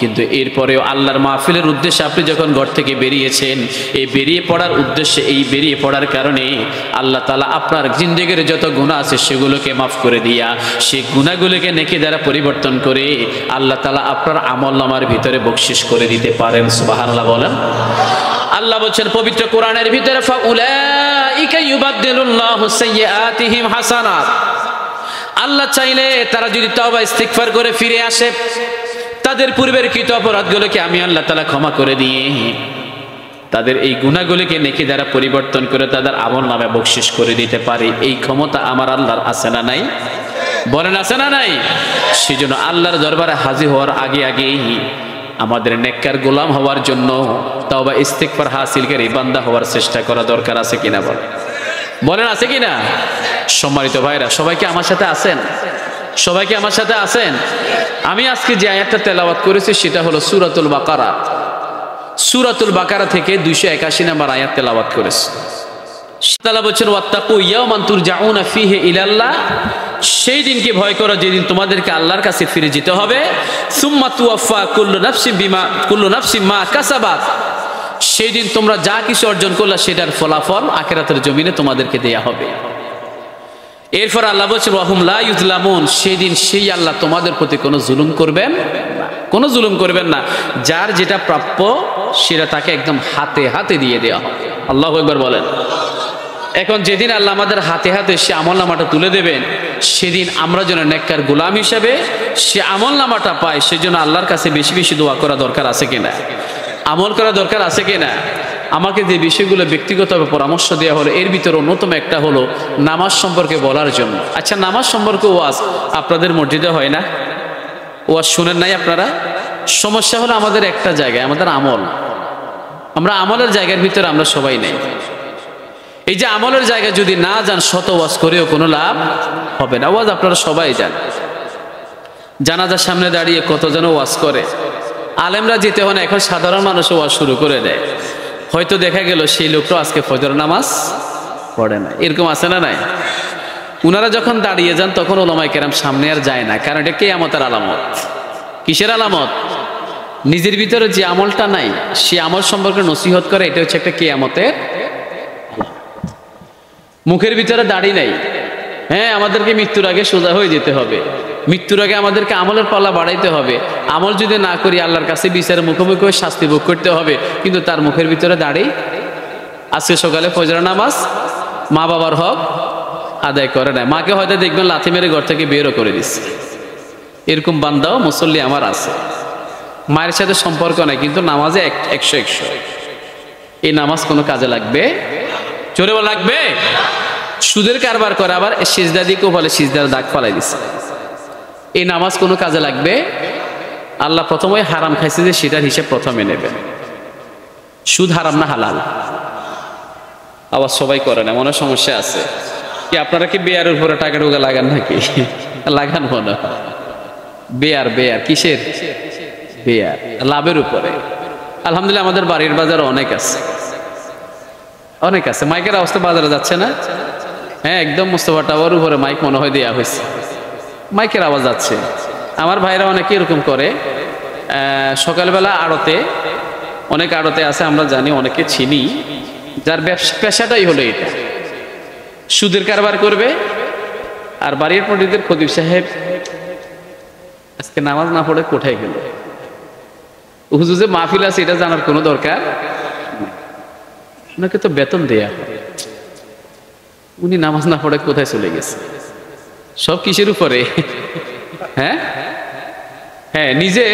কিন্তু এরপরেও আল্লাহর মাহফিলের উদ্দেশ্যে আপনি যখন ঘর থেকে বেরিয়েছেন, এই বেরিয়ে পড়ার উদ্দেশ্যে, এই বেরিয়ে পড়ার কারণে আল্লাহ তাআলা আপনার জিন্দেগির যত গুনাহ আছে সেগুলোকে মাফ করে দিয়া, সেই গুনাহগুলোকে নেকি দ্বারা পরিবর্তন করে আল্লাহ তাআলা আপনার আমলনামার ভিতরে বকশিশ করে দিতে পারেন। সুবহানাল্লাহ বলেন। আল্লাহ বলছেন পবিত্র কোরআনের ভিতরে, ফাউলাইকা ইউবাদদিলুল্লাহু সাইয়্যাতিহিম হাসানাত, আল্লাহ চাইলে তারা যদি তওবা ইস্তিগফার করে ফিরে আসে, তাদের পূর্বের কৃত অপরাধগুলোকে আমি আল্লাহ তাআলা ক্ষমা করে দিয়ে তাদের এই গুনাহগুলোকে নেকি দ্বারা পরিবর্তন করে তাদের আমলনামায় বকশিশ করে দিতে পারি। এই ক্ষমতা আমার আল্লাহর আছে না নাই? বলেন আছে না নাই? সেজন্য আল্লাহর দরবারে হাজির হওয়ার আগে আগেই আমাদের নেককার গোলাম হওয়ার জন্য তওবা ইস্তিগফার হাসিলকারী বান্দা হওয়ার চেষ্টা করা দরকার আছে কিনা? বলেন আছে কিনা? সম্মানিত ভাইরা, সবাইকে আমার সাথে আছেন? সবাইকে আমার সাথে আছেন? আমি আজকে যে আয়াতটা তেলাওয়াত করেছি সেটা হলো সূরাতুল বাকারা। সূরাতুল বাকারা থেকে 281 নম্বর আয়াত তেলাওয়াত করেছি। তাআলা বলেন ওয়াত্তাকু ইয়াওমান তুরজাউনা ফীহি ইলাল্লাহ, সেই দিনকে ভয় করো যেদিন তোমাদেরকে আল্লাহর কাছে ফিরে যেতে হবে। সুম্মা তুওয়াফা কুল্লু নাফসিন মা কাসাবাত, সেই দিন তোমরা যা কিছু অর্জন করলে সেটার ফলাফল আখিরাতের জমিনে তোমাদেরকে দেয়া হবে। এরপর আল্লাহ বলেন ওয়াহুম লা ইউযলামুন, সেই দিন সেই আল্লাহ তোমাদের প্রতি কোনো জুলুম করবেন না, কোনো জুলুম করবেন না। যার যেটা প্রাপ্য সেটা তাকে একদম হাতে হাতে দিয়ে দেওয়া হবে। আল্লাহু আকবার বলেন। এখন যেদিন আল্লাহ আমাদের হাতে হাতে সে আমলনামাটা তুলে দেবেন, সেদিন আমরা যেন নেককার গোলাম হিসেবে সে আমলনামাটা পাই, সেজন্য আল্লাহর কাছে বেশি বেশি দোয়া করা দরকার আছে কিনা? আমল করা দরকার আছে কিনা? আমাকে যে বিষয়গুলো ব্যক্তিগতভাবে পরামর্শ দেওয়া হলো, এর ভিতরে অন্যতম একটা হলো নামাজ সম্পর্কে বলার জন্য। আচ্ছা, নামাজ সম্পর্কে ওয়াজ আপনাদের মসজিদে হয় না? ওয়াজ শুনেন নাই আপনারা? সমস্যা হলো আমাদের একটা জায়গায়, আমাদের আমল। আমরা আমলের জায়গার ভিতরে আমরা সবাই নেই। এই যে আমলের জায়গায় যদি না যান, শত ওয়াজ করেও কোনো লাভ হবে না। ওয়াজ আপনারা সবাই যান, জানাজার সামনে দাঁড়িয়ে কতজন ওয়াজ করে। আলেমরা যেতে হয় না, এখন সাধারণ মানুষ ওয়াজ শুরু করে দেয়। হয়তো দেখা গেল সেই লোকটা আজকে ফজর নামাজ পড়ে না, এরকম আছে না নাই? উনারা যখন দাঁড়িয়ে যান তখন উলামায়ে কেরাম সামনে আর যায় না, কারণ এটা কিয়ামতের আলামত। কিসের আলামত? নিজের ভিতরে যে আমলটা নাই সে আমল সম্পর্কে নসিহত করে, এটা হচ্ছে একটা কিয়ামতের। মুখের ভিতরে দাড়ি নাই, হ্যাঁ আমাদেরকে মৃত্যুর আগে সোজা হয়ে যেতে হবে, মৃত্যুর আগে আমাদেরকে আমলের পাল্লা বাড়াইতে হবে। আমল যদি না করি আল্লাহর কাছে বিচারের মুখোমুখি হয়ে শাস্তি ভোগ করতে হবে, কিন্তু তার মুখের ভিতরে দাড়ি। আজকে সকালে ফজর নামাজ মা বাবার হক আদায় করে নাই, মাকে হয়তো দেখবেন লাথি মেরে ঘর থেকে বেরও করে দিচ্ছে। এরকম বান্দাও মুসল্লি আমার আছে, মায়ের সাথে সম্পর্ক নাই কিন্তু নামাজে 100 এই নামাজ কোনো কাজে লাগবে? চোরে লাগবে? সুদের কারবার করে আবার সিজদা দিয়ে বলে সিজদার দাগ ফালাই দিচ্ছে, এই নামাজ কোনো কাজে লাগবে? আল্লাহ প্রথমে হারাম খাইছে যে সেটার হিসেব প্রথমে নেবেন। সুদ হারাম না হালাল? আবার সবাই করে না, মনে সমস্যা আছে কি? আপনারা কি বেয়ারের উপরে টাকা ঢোকা লাগান নাকি? লাগান মনে বেয়ার কিসের বেয়ার? লাভের উপরে। আলহামদুলিল্লাহ আমাদের বাড়ির বাজার অনেক আছে, অনেক আছে। মাইকের অবস্থা বাজারে যাচ্ছে না? হ্যাঁ, একদম মোস্তফা টাওয়ার উপরে মাইক মনে হয় দেওয়া হয়েছে, মাইকের আওয়াজ যাচ্ছে। আমার ভাইরা অনেকে এরকম করে, সকালবেলা আড়তে, অনেক আড়তে আছে আমরা জানি, অনেকে চিনি, যার ব্যবসা পেশাটাই হলো এটা, সুদের কারবার করবে। আর বাড়ির পণ্ডিতের খতিব সাহেব আজকে নামাজ না পড়ে কোথায় গেল? হুজুর যে মাহফিল আছে এটা জানার কোনো দরকার, ওনাকে তো বেতন দেয়া হয়, উনি নামাজ না পড়ে কোথায় চলে গেছে? সব কিসের উপরে? হ্যাঁ, নিজে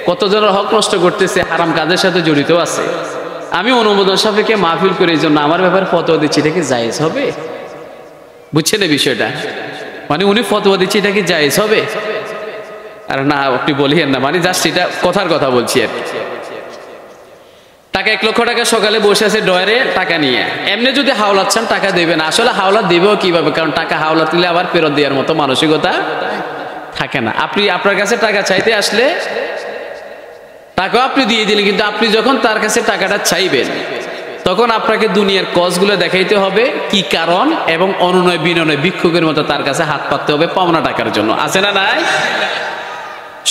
কতজনের হক নষ্ট করতেছে, হারাম কাজের সাথে জড়িত আছে। আমি অনুমোদন সাপেক্ষে মাহফিল করে এই জন্য আমার ব্যাপারে ফতোয়া দিচ্ছি, এটা কি জায়েজ হবে? বুঝছেন এই বিষয়টা? মানে উনি ফতোয়া দিচ্ছে, এটা কি জায়েজ হবে? আর না, আপনি বলিয়েন না, মানে জাস্ট এটা কথার কথা বলছি আর কি। টাকা 1 লক্ষ টাকা সকালে বসে আছে ডয়ারে টাকা নিয়ে, এমনি যদি হাওলাত চান টাকা দেবেন, আসলে হাওলাত দেবেও কিভাবে? কারণ টাকা হাওলাত দিলে আবার ফেরত দেওয়ার মতো মানসিকতা থাকে না। আপনি আপনার কাছে টাকা চাইতে আসলে টাকা আপনি দিয়ে দিলেন, কিন্তু আপনি যখন তার কাছে টাকাটা চাইবেন তখন আপনাকে দুনিয়ার কজগুলো দেখাইতে হবে কি কারণ, এবং অনুনয় বিনয় ভিক্ষুকের মতো তার কাছে হাত পাততে হবে পাওনা টাকার জন্য। আছে না নাই?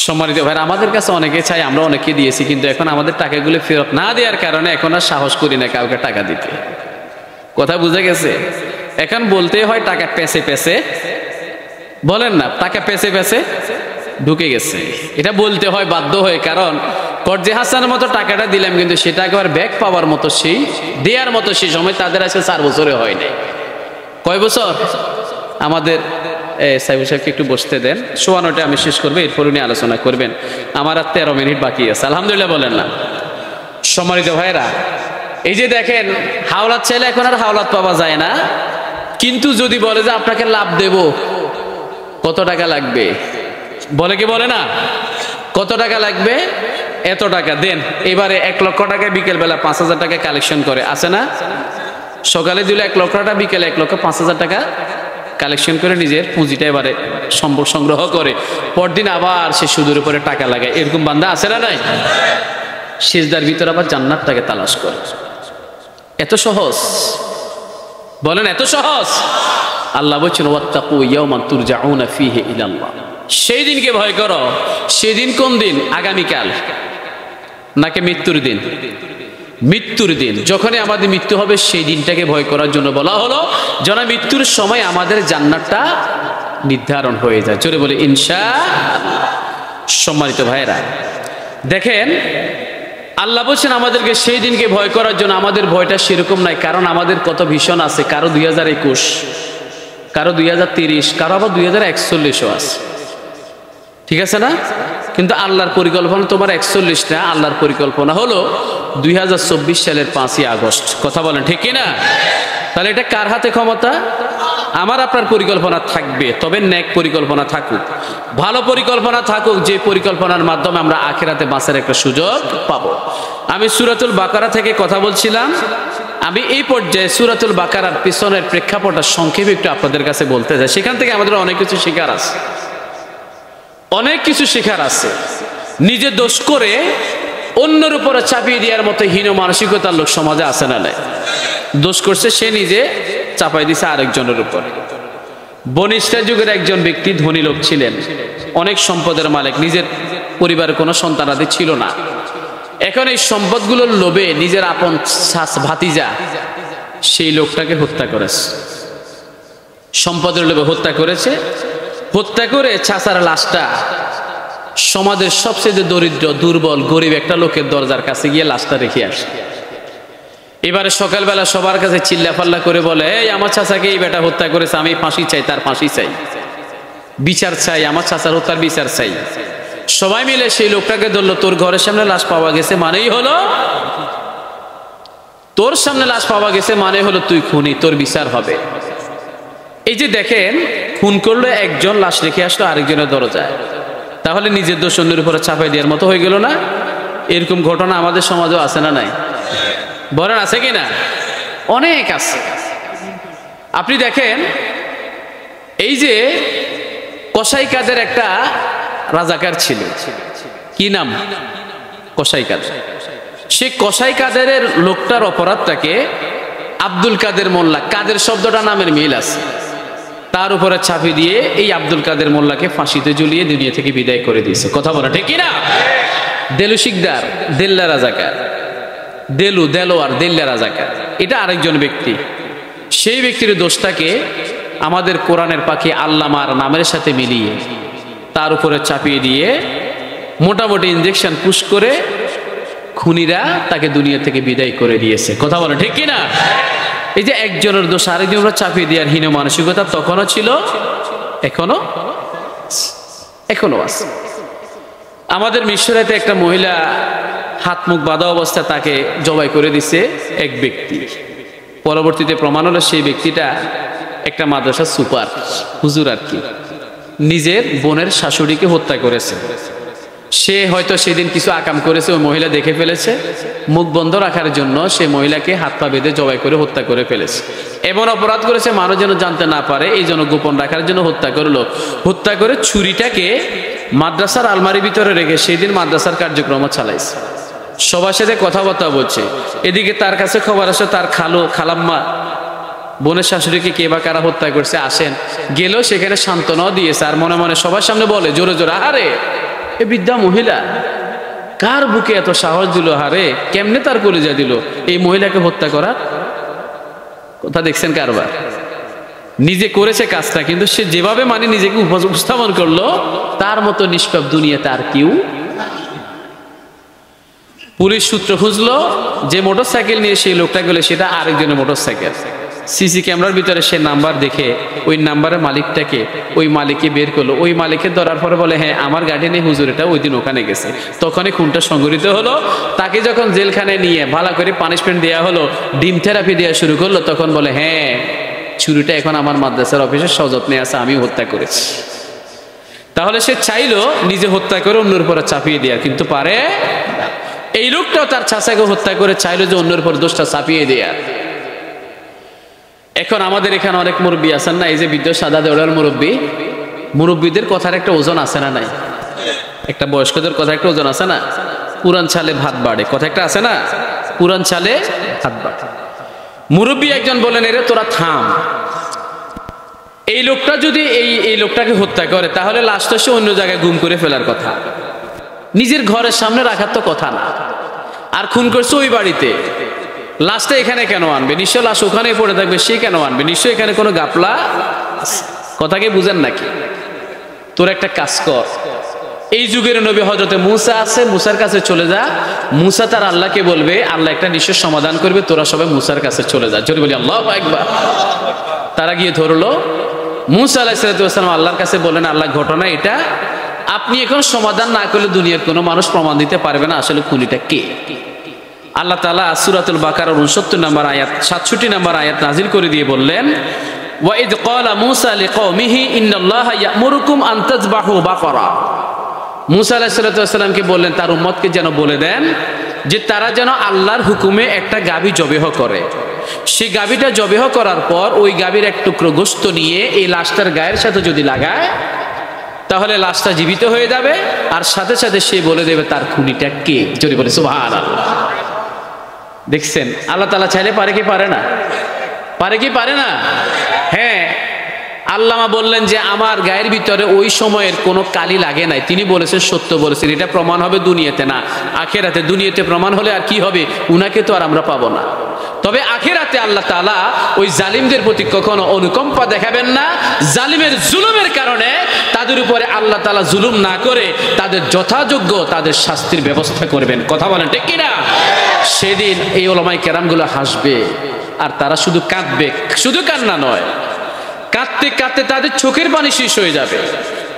সম্মানিত ভাই, আমাদের কাছে অনেকে চাই, আমরা অনেকে দিয়েছি, কিন্তু এখন আমাদের টাকাগুলো ফেরত না দেওয়ার কারণে এখন আর সাহস করি না কাউকে টাকা দিতে। কথা বুঝে গেছে? এখন বলতে হয় টাকা পেছে পেছে, বলেন না, টাকা পেছে পেছে ঢুকে গেছে, এটা বলতে হয় বাধ্য হয়ে। কারণ কর্জে হাসানের মতো টাকাটা দিলাম, কিন্তু সেটা একবার ব্যাক পাওয়ার মতো, সেই দেওয়ার মতো সেই সময় তাদের আছে 4 বছরে হয় নাই। কয় বছর? আমাদের সাইবুল সাহেবকে একটু বসতে দেন, শোয়ানোটা আমি শেষ করবো, এরপর উনি আলোচনা করবেন। আমার আর 13 মিনিট বাকি আছে, আলহামদুলিল্লাহ বলেন না। সম্মানিত ভাইরা, এই যে দেখেন হাওলাত চাইলে এখন আর হাওলাত পাওয়া যায় না, কিন্তু যদি বলে যে আপনাকে লাভ দেব, কত টাকা লাগবে? বলে কি বলে না? কত টাকা লাগবে? এত টাকা দেন। এবারে 1 লক্ষ টাকা বিকেল বেলা 5,000 টাকা কালেকশন করে, আছে না? সকালে দিল 1 লক্ষ টাকা, বিকেলে 1,05,000 টাকা কালেকশন করে নিজের পুঁজিটা এবারে সম্পদ সংগ্রহ করে, পরদিন আবার সে সুদের উপরে টাকা লাগায়। এরকম বান্দা আছে না নাই? সিজদার ভিতরে আবার জান্নাতটাকে তালাশ করে। এত সহজ? বলেন এত সহজ? আল্লাহ বলছেন ওয়াত্তাকু ইয়াওমান তুরজাউনা ফীহি ইলাল্লাহ, সেই দিনকে ভয় করো। সেদিন কোন দিন? আগামীকাল নাকি মৃত্যুর দিন? মৃত্যুর দিন। যখনই আমাদের মৃত্যু হবে সেই দিনটাকে ভয় করার জন্য বলা হলো, যেন মৃত্যুর সময় আমাদের জান্নাতটা নির্ধারণ হয়ে যায়। জোরে বলে ইনশাআল্লাহ। সম্মানিত ভাইরা, দেখেন আল্লাহ বলছেন আমাদেরকে সেই দিনকে ভয় করার জন্য। আমাদের ভয়টা সেরকম নাই, কারণ আমাদের কত ভীষণ আছে। কারো 2021, কারো 2030, কারো আবার 2041ও আছে, ঠিক আছে না? কিন্তু আল্লাহর পরিকল্পনা তোমার 41 না, আল্লাহর পরিকল্পনা হলো 2024 সালের 5ই আগস্ট। কথা বলেন ঠিক কিনা? তাহলে এটা কার হাতে ক্ষমতা? আমার আপনার পরিকল্পনা থাকবে, তবে নেক পরিকল্পনা থাকুক, ভালো পরিকল্পনা থাকুক, যে পরিকল্পনার মাধ্যমে আমরা আখিরাতে বাঁচার একটা সুযোগ পাবো। আমি সূরাতুল বাকারা থেকে কথা বলছিলাম। আমি এই পর্যায়ে সূরাতুল বাকারার পিছনের প্রেক্ষাপটটা সংক্ষেপে একটু আপনাদের কাছে বলতে চাই। সেখান থেকে আমাদের অনেক কিছু শেখার আছে, অনেক কিছু শেখার আছে। নিজে দোষ করে অন্যের উপরে চাপিয়ে দেওয়ার মতো হীন মানসিকতার লোক সমাজে আছে না নাই? দোষ করছে, সে নিজে চাপাই দিছে আরেকজনের উপর। বনী ইসরাইল যুগের একজন ব্যক্তি ধনী লোক ছিলেন, অনেক সম্পদের মালিক, নিজের পরিবারের কোনো সন্তানাদি ছিল না। এখন এই সম্পদগুলোর লোভে নিজের আপন ভাতিজা সেই লোকটাকে হত্যা করেছে, সম্পদের লোভে হত্যা করেছে। হত্যা করে চাচার লাশটা সমাজের সবচেয়ে দরিদ্র, দুর্বল, গরিব একটা লোকের দরজার কাছে গিয়ে লাশটা রেখে আসে। এবারে সকালবেলা সবার কাছে চিল্লাপাল্লা করে বলে, এই আমার চাচাকে এই বেটা হত্যা করেছে, আমি ফাঁসি চাই, তার ফাঁসি চাই, বিচার চাই, আমার চাচার হত্যার বিচার চাই। সবাই মিলে সেই লোকটাকে ধরলো। তোর ঘরের সামনে লাশ পাওয়া গেছে মানেই হলো, তোর সামনে লাশ পাওয়া গেছে মানে হলো তুই খুনি, তোর বিচার হবে। এই যে দেখেন, খুন করলো একজন, লাশ রেখে আসলো আরেকজনের দরজায়, তাহলে নিজের দোষ অন্যের উপরে চাপাই দেওয়ার মতো হয়ে গেল না? এরকম ঘটনা আমাদের সমাজেও আছে না নাই? বলেন আছে কি না? অনেক আছে। আপনি দেখেন, এই যে কসাই কাদের একটা রাজাকার ছিল, কি নাম? কসাই কাদের। সে কসাই কাদেরের লোকটার অপরাধটাকে আব্দুল কাদের মোল্লা, কাদের শব্দটা নামের মিল আছে, তার উপরে চাপিয়ে দিয়ে এই আব্দুল কাদের মোল্লাকে ফাঁসিতে ঝুলিয়ে দুনিয়া থেকে বিদায় করে দিয়েছে। কথা বলা ঠিক কিনা? দেলু শিকদার, দেল্লা রাজাকার, দেলোয়ার দেল্লা রাজাকার, এটা আরেকজন ব্যক্তি। সেই ব্যক্তির দোষটাকে আমাদের কোরআনের পাখি আল্লামার নামের সাথে মিলিয়ে তার উপরে চাপিয়ে দিয়ে মোটামুটি ইনজেকশন পুশ করে খুনিরা তাকে দুনিয়া থেকে বিদায় করে দিয়েছে। কথা বলে ঠিক কিনা? এই যে একজনের দোষ আরেকজনের চাপিয়ে দেওয়ার হীন মানসিকতা তখনও ছিল, এখনো আছে। আমাদের মিশরাতে একটা মহিলা হাত মুখ বাঁধা অবস্থায় তাকে জবাই করে দিছে এক ব্যক্তি। পরবর্তীতে প্রমাণ হলো সেই ব্যক্তিটা একটা মাদ্রাসার সুপার হুজুর আর কি, নিজের বোনের শাশুড়িকে হত্যা করেছে। সে হয়তো সেদিন কিছু আকাম করেছে, ওই মহিলা দেখে ফেলেছে, মুখ বন্ধ রাখার জন্য সে মহিলাকে হাত পা বেঁধে জবাই করে হত্যা করে ফেলেছে। এমন অপরাধ করেছে মানুষ যেন জানতে না পারে, এই জন্য গোপন রাখার জন্য হত্যা করলো। হত্যা করে ছুরিটাকে মাদ্রাসার আলমারির ভিতরে রেখে সেদিন মাদ্রাসার কার্যক্রম চালাইছে। সবার সাথে কথাবার্তা বলছে। এদিকে তার কাছে খবর আসে তার খালাম্মা বোনের শাশুড়িকে কে বা কারা হত্যা করছে, আসেন। গেলেও সেখানে সান্ত্বনাও দিয়েছে, আর মনে মনে সবার সামনে বলে জোরে জোরে, আরে এ বৃদ্ধা মহিলা কার বুকে এত সাহস দিল, হারে কেমনে তার কলিজা দিল এই মহিলাকে হত্যা করার কথা। দেখছেন কারবার? নিজে করেছে কাজটা, কিন্তু সে যেভাবে মানে নিজেকে উপস্থাপন করলো, তার মতো নিষ্পাপ দুনিয়াতে আর কেউ। পুলিশ সূত্র খুঁজলো, যে মোটরসাইকেল নিয়ে সেই লোকটা গেলে সেটা আরেকজনের মোটরসাইকেল। সিসি ক্যামেরার ভিতরে সে নাম্বার দেখে ওই নাম্বারের মালিকটাকে ওই মালিককে বের করলো। ওই মালিককে ধরার পরে বলে, হ্যাঁ আমার গাড়ি নেই হুজুর, এটা ওই দিন ওখানে গেছে। তখনই খুনটা সংঘটিত হলো। তাকে যখন জেলখানায় নিয়ে ভালো করে পানিশমেন্ট দেওয়া হলো, ডিম থেরাপি দেওয়া শুরু করলো, তখন বলে, হ্যাঁ ছুরিটা এখন আমার মাদ্রাসার অফিসের সযত্নে আছে, আমি হত্যা করেছি। তাহলে সে চাইলো নিজে হত্যা করে অন্যের উপরে চাপিয়ে দেওয়া, কিন্তু পারে না। এই লোকটাও তার চাচাকে হত্যা করে চাইলো যে অন্যের উপর দোষটা চাপিয়ে দেওয়া। এখন আমাদের এখানে অনেক মুরব্বী আছেন না, এই যে বৃদ্ধ সাদা দেওয়ার মুরব্বী, মুরব্বীদের কথার একটা ওজন আছে না নাই? একটা বয়স্কদের কথা একটা ওজন আছে না? পুরান চালে ভাত বাড়ে, কথা একটা আছে না? পুরান চালে ভাত বাড়ে। মুরব্বী একজন বলেন, এরে তোরা থাম, এই লোকটা যদি এই লোকটাকে হত্যা করে তাহলে লাশটা সে অন্য জায়গায় গুম করে ফেলার কথা, নিজের ঘরের সামনে রাখার তো কথা না। আর খুন করছে ওই বাড়িতে, লাশটা এখানে কেন আনবে? নিশ্চয় লাশ ওখানেই পড়ে থাকবে, সে কেন আনবে? নিশ্চয় এখানে কোনো গাপলা। কথাকে বুঝেন নাকি? তোর একটা কাজ কর, এই যুগের নবী হযরতে মূসা আছে, মূসার কাছে চলে যা। মূসা তার আল্লাহকে বলবে, আল্লাহ একটা নিশ্চয় সমাধান করবে, তোরা সবাই মূসার কাছে চলে যা। জোরে বলি আল্লাহু আকবার। তারা গিয়ে ধরলো। মূসা আলাইহিস সালাম আল্লাহর কাছে বলেন, আল্লাহ ঘটনা এটা, আপনি এখন সমাধান না করলে দুনিয়ার কোনো মানুষ প্রমাণ দিতে পারবে না আসলে খুনিটা কে। আল্লাহ তাআলা সূরাতুল বাকারার 69 নম্বর আয়াত 67 নম্বর আয়াত নাজিল করে দিয়ে বললেন, ওয়াইদ ক্বালা মূসা লিকওমিহি ইন্নাল্লাহা ইয়া'মুরুকুম আন তাযবাহু বাকারা। মূসা আলাইহিস সালামকে বললেন তার উম্মতকে যেন বলে দেন যে তারা যেন আল্লাহর হুকুমে একটা গাভী জবেহ করে। সেই গাভীটা জবেহ করার পর ওই গাভীর এক টুকরো গোশত নিয়ে এই লাশটার গায়ের সাথে যদি লাগায় তাহলে লাশটা জীবিত হয়ে যাবে, আর সাথে সাথে সে বলে দেবে তার খুনিটা কে। যদি বলে সুবহানাল্লাহ। দেখছেন আল্লাহ তাআলা চাইলে পারে কি পারে না? পারে কি পারে না? হ্যাঁ, আল্লামা বললেন যে আমার গায়ের ভিতরে ওই সময়ের কোনো কালি লাগে নাই, তিনি বলেছেন সত্য বলেছেন। এটা প্রমাণ হবে দুনিয়াতে না আখিরাতে। দুনিয়াতে প্রমাণ হলে আর কি হবে? উনাকে তো আর আমরা পাবো না। তবে আখিরাতে আল্লাহ তাআলা ওই জালিমদের প্রতি কখনো অনুকম্পা দেখাবেন না। জালিমের জুলুমের কারণে তাদের উপরে আল্লাহ তাআলা জুলুম না করে তাদের যথাযোগ্য তাদের শাস্তির ব্যবস্থা করবেন। কথা বলেন ঠিক কিনা? সেদিন এই উলামায়ে কেরামগুলো হাসবে আর তারা শুধু কাঁদবে, শুধু কান্না নয়, কাঁদতে কাঁদতে তাদের চোখের পানি শেষ হয়ে যাবে।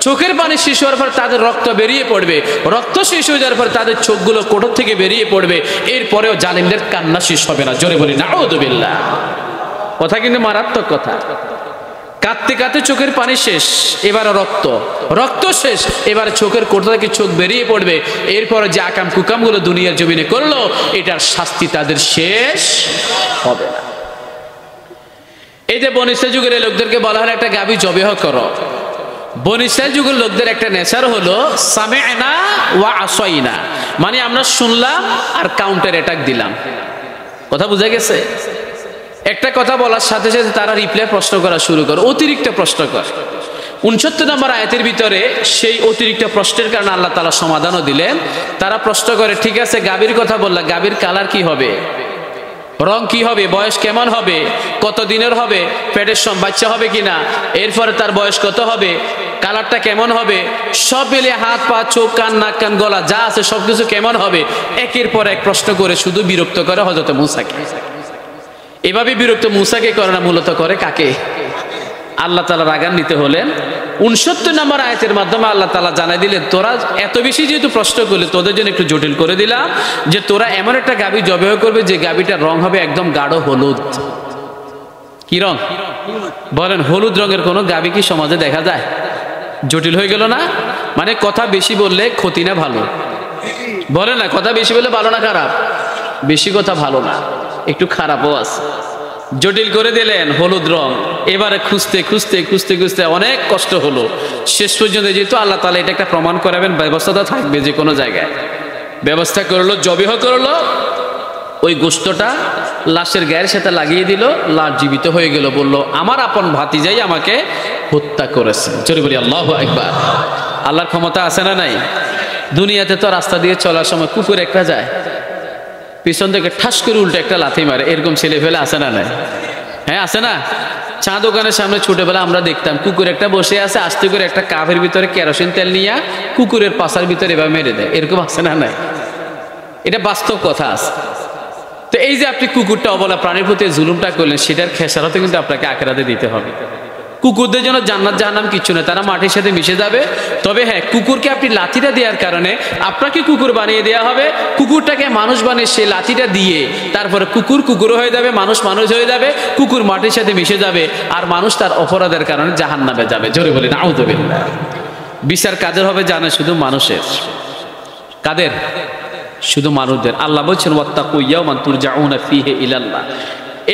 চোখের পানি শেষ হওয়ার পর তাদের রক্ত বেরিয়ে পড়বে, রক্ত শেষ হয়ে যাওয়ার পর তাদের চোখগুলো কোটর থেকে বেরিয়ে পড়বে। এরপরেও জালিমদের কান্না শেষ হবে না। জোরে বলি নাউযুবিল্লাহ। কথা কিন্তু মারাত্মক কথা। কাঁদতে কাঁদতে চোখের পানি শেষ, এবারে রক্ত, রক্ত শেষ, এবারে চোখের কোটর থেকে চোখ বেরিয়ে পড়বে। এরপরে যে আকাম কুকামগুলো দুনিয়ার জমিনে করলো এটার শাস্তি তাদের শেষ হবে না। এই যে বনী ইসরাঈল যুগের লোকদেরকে বলা হলো একটা গাভী জবেহ করো। বনী ইসরাঈল যুগের লোকদের একটা নেচার হলো সামি'না ওয়া আসাইনা, মানে আমরা শুনলাম আর কাউন্টার অ্যাটাক দিলাম। কথা বুঝা গেছে? একটা কথা বলার সাথে সাথে তারা রিপ্লাই প্রশ্ন করা শুরু করে, অতিরিক্ত প্রশ্ন করে। 69 নম্বর আয়াতের ভিতরে সেই অতিরিক্ত প্রশ্নের কারণে আল্লাহ তাআলা সমাধানও দিলেন। তারা প্রশ্ন করে, ঠিক আছে গাভীর কথা বললা, গাভীর কালার কি হবে, রং কি হবে, বয়স কেমন হবে, কত দিনের হবে, পেটের বাচ্চা হবে কিনা, এরপরে তার বয়স কত হবে, কালারটা কেমন হবে, সব মিলিয়ে হাত পা চোখ কান নাক কান গলা যা আছে সবকিছু কেমন হবে, একের পর এক প্রশ্ন করে শুধু বিরক্ত করে হযরত মূসাকে। এভাবে বিরক্ত মূসাকে করে না, মূলত করে কাকে? আল্লাহ তাআলা রাগান্বিত হলেন। 69 নম্বর আয়াতের মাধ্যমে আল্লাহ তাআলা জানাই দিলেন, তোরা এত বেশি যেহেতু প্রশ্ন করলে তোদের জন্য একটু জটিল করে দিলাম যে তোরা এমন একটা গাভী জবেহ করবে যে গাভীটার রং হবে একদম গাঢ় হলুদ। কি রং বলেন? হলুদ রঙের কোনো গাভী কি সমাজে দেখা যায়? জটিল হয়ে গেল না? মানে কথা বেশি বললে ক্ষতি না ভালো? বলে না, কথা বেশি বললে ভালো না খারাপ? বেশি কথা ভালো না, একটু খারাপও আছে। জটিল করে দিলেন হলুদ রং। এবারে খুঁজতে খুঁজতে খুঁজতে খুঁজতে অনেক কষ্ট হলো। শেষ পর্যন্ত যেহেতু আল্লাহ তাআলা এটা একটা প্রমাণ করাবেন, ব্যবস্থাটা থাকবে যে কোনো জায়গায়, ব্যবস্থা করলো, জবেহ করলো। ওই গোশতটা লাশের গায়ের সাথে লাগিয়ে দিল, লাশ জীবিত হয়ে গেল। বলল আমার আপন ভাতিজাই আমাকে হত্যা করেছে। জোরে বলি আল্লাহু আকবার। আল্লাহর ক্ষমতা আছে না নাই? দুনিয়াতে তো রাস্তা দিয়ে চলার সময় কুকুর একটা যায়, পিছন থেকে ঠাস করে উল্টে একটা লাথি মারে, এরকম ছেলে ফেলে আছে না নাই? হ্যাঁ আছে না? চা দোকানের সামনে ছোটবেলা আমরা দেখতাম কুকুর একটা বসে আছে, আস্তে করে একটা কাপের ভিতরে কেরোসিন তেল নিয়ে কুকুরের পাশার ভিতরে এভাবে মেরে দেয়, এরকম আছে না নাই? এটা বাস্তব কথা আছে। তো এই যে আপনি কুকুরটা অবলা প্রাণীর প্রতি জুলুমটা করলেন, সেটার খেসারত কিন্তু আপনাকে আখিরাতে দিতে হবে। কুকুরদের জন্য জান্নাত জাহান্নাম কিচ্ছু না, তারা মাটির সাথে মিশে যাবে। তবে হ্যাঁ, কুকুরকে আপনি লাঠিটা দেওয়ার কারণে আপনাকে কুকুর বানিয়ে দেওয়া হবে, কুকুরটাকে মানুষ বানিয়ে সে লাঠিটা দিয়ে তারপরে কুকুর কুকুরও হয়ে যাবে, মানুষ মানুষ হয়ে যাবে, কুকুর মাটির সাথে মিশে যাবে, আর মানুষ তার অপরাধের কারণে জাহান্নামে যাবে। জোরে বলি নাউযুবিল্লাহ। বিচার কাদের হবে জানে? শুধু মানুষের। কাদের? শুধু মানুষদের। আল্লাহ বলছেন ওয়াত্তাকু ইয়াওমান তুরজাউনা ফীহি ইলাল্লাহ।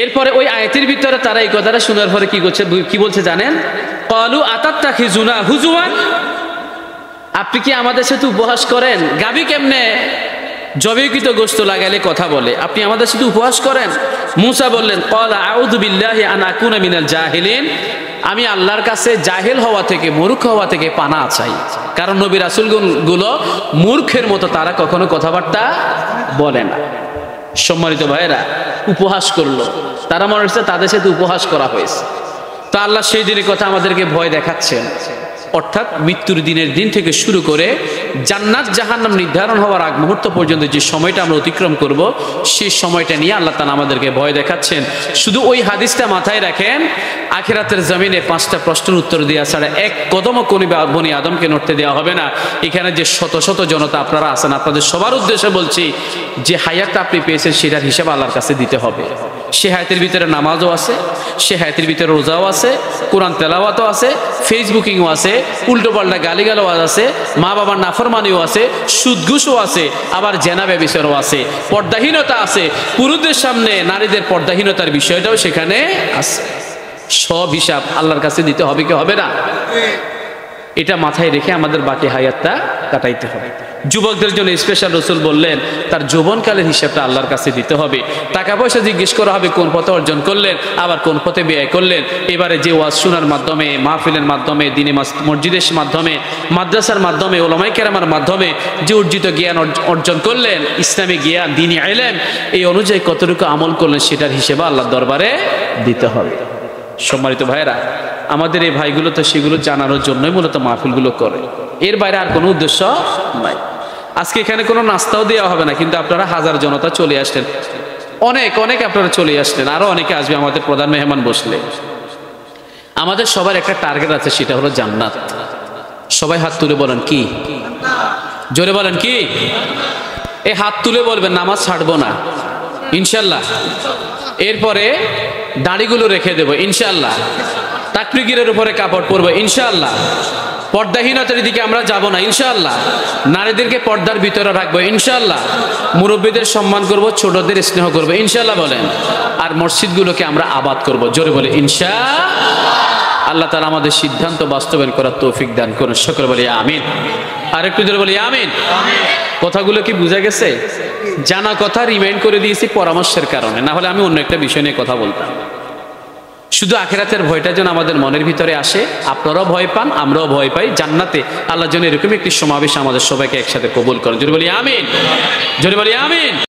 এরপরে ওই আয়াতের ভিতরে তারা এই কথাটা শোনার পরে কি বলছে জানেন? ক্বালু আতাত্তাখিযুনা হুজুয়ান, আপনি কি আমাদের সাথে উপহাস করেন? গাবি কেমনে জবেকৃত গোশত লাগাইলে কথা বলে, আপনি আমাদের সাথে উপহাস করেন? মূসা বললেন ক্বালা আউযু বিল্লাহি আন আকুনা মিনাল জাহিলিন, আমি আল্লাহর কাছে জাহেল হওয়া থেকে, মূর্খ হওয়া থেকে পানা চাই। কারণ নবী রাসূলগুলো মূর্খের মতো তারা কখনো কথাবার্তা বলে না। সম্মানিত ভাইয়েরা, উপহাস করলো, তারা মনে হচ্ছে তাদের সাথে উপহাস করা হয়েছে। তো আল্লাহ সেই দিনের কথা আমাদেরকে ভয় দেখাচ্ছেন, অর্থাৎ মৃত্যুর দিনের দিন থেকে শুরু করে জান্নাত জাহান্নাম নির্ধারণ হওয়ার আগ মুহূর্ত পর্যন্ত যে সময়টা আমরা অতিক্রম করব, সেই সময়টা নিয়ে আল্লাহ তাআলা আমাদেরকে ভয় দেখাচ্ছেন। শুধু ওই হাদিসটা মাথায় রাখেন, আখিরাতের জমিনে 5টা প্রশ্নের উত্তর দেওয়া ছাড়া এক কদমও কোন বনি আদমকে নড়তে দেওয়া হবে না। এখানে যে শত শত জনতা আপনারা আছেন, আপনাদের সবার উদ্দেশ্যে বলছি, যে হায়াতটা আপনি পেয়েছেন সেটার হিসাব আল্লাহর কাছে দিতে হবে। সে হায়াতের ভিতরে নামাজও আছে, সে হায়াতের ভিতরে রোজাও আছে, কোরআন তেলাওয়াতও আছে, ফেসবুকিংও আছে, উল্টো পাল্টা গালিগালাওয়াজ আছে, মা বাবার নাফরমানিও আছে, সুদ ঘুষও আছে, আবার জেনা ব্যভিচারও আছে, পর্দাহীনতা আছে, পুরুষদের সামনে নারীদের পর্দাহীনতার বিষয়টাও সেখানে আছে। সব হিসাব আল্লাহর কাছে দিতে হবে কি হবে না? এটা মাথায় রেখে আমাদের বাকি হায়াতটা কাটাইতে হবে। যুবকদের জন্য স্পেশাল রাসূল বললেন তার যৌবনকালের হিসাবটা আল্লাহর কাছে দিতে হবে। টাকা পয়সা জিজ্ঞেস করা হবে কোন পথে অর্জন করলেন, আবার কোন পথে ব্যয় করলেন। এবারে যে ওয়াজ শোনার মাধ্যমে, মাহফিলের মাধ্যমে, দিনে মসজিদের মাধ্যমে, মাদ্রাসার মাধ্যমে, উলামায়ে কেরামের মাধ্যমে যে অর্জিত জ্ঞান অর্জন করলেন, ইসলামী জ্ঞান, দ্বীনি ইলম, এই অনুযায়ী কতটুকু আমল করলেন সেটার হিসেব আল্লাহর দরবারে দিতে হবে। সম্মানিত ভাইয়েরা, আমাদের এই ভাইগুলো তো সেগুলো জানানোর জন্যই মূলত মাহফিলগুলো করে, এর বাইরে আর কোনো উদ্দেশ্য নাই। আজকে এখানে কোনো নাস্তাও দেওয়া হবে না, কিন্তু আপনারা হাজার জনতা চলে আসলেন, অনেক অনেক আপনারা চলে আসলেন, আরো অনেকে আসবে আমাদের প্রধান মেহমান বসলে। আমাদের সবার একটা টার্গেট আছে, সেটা হলো জান্নাত। সবাই হাত তুলে বলেন কি? জোরে বলেন কি? এই হাত তুলে বলবেন, নামাজ ছাড়বো না ইনশাল্লাহ। এরপরে দাড়িগুলো রেখে দেবো ইনশাল্লাহ। তাকবীরের উপরে কাপড় পরবো ইনশাআল্লাহ। পর্দাহীনতার দিকে আমরা যাব না ইনশাআল্লাহ। নারীদেরকে পর্দার ভিতরে রাখবো ইনশাআল্লাহ। মুরব্বীদের সম্মান করব, ছোটদের স্নেহ করবো ইনশাআল্লাহ বলেন। আর মসজিদগুলোকে আমরা আবাদ করব, জোরে বলে ইনশাআল্লাহ। আল্লাহ তাআলা আমাদের সিদ্ধান্ত বাস্তবায়ন করার তৌফিক দান করুন, সকলে বলি আমিন। আর একটু জোরে বলি আমিন। কথাগুলো কি বোঝা গেছে? জানা কথা রিমাইন্ড করে দিয়েছি পরামর্শের কারণে, না হলে আমি অন্য একটা বিষয় নিয়ে কথা বলতাম। শুধু আখিরাতের ভয়টা যেন আমাদের মনের ভিতরে আসে, আপনারাও ভয় পান, আমরাও ভয় পাই। জান্নাতে আল্লাহ যেন এরকম একটি সমাবেশ আমাদের সবাইকে একসাথে কবুল করেন, জোরে বলি আমিন, জোরে বলি আমিন।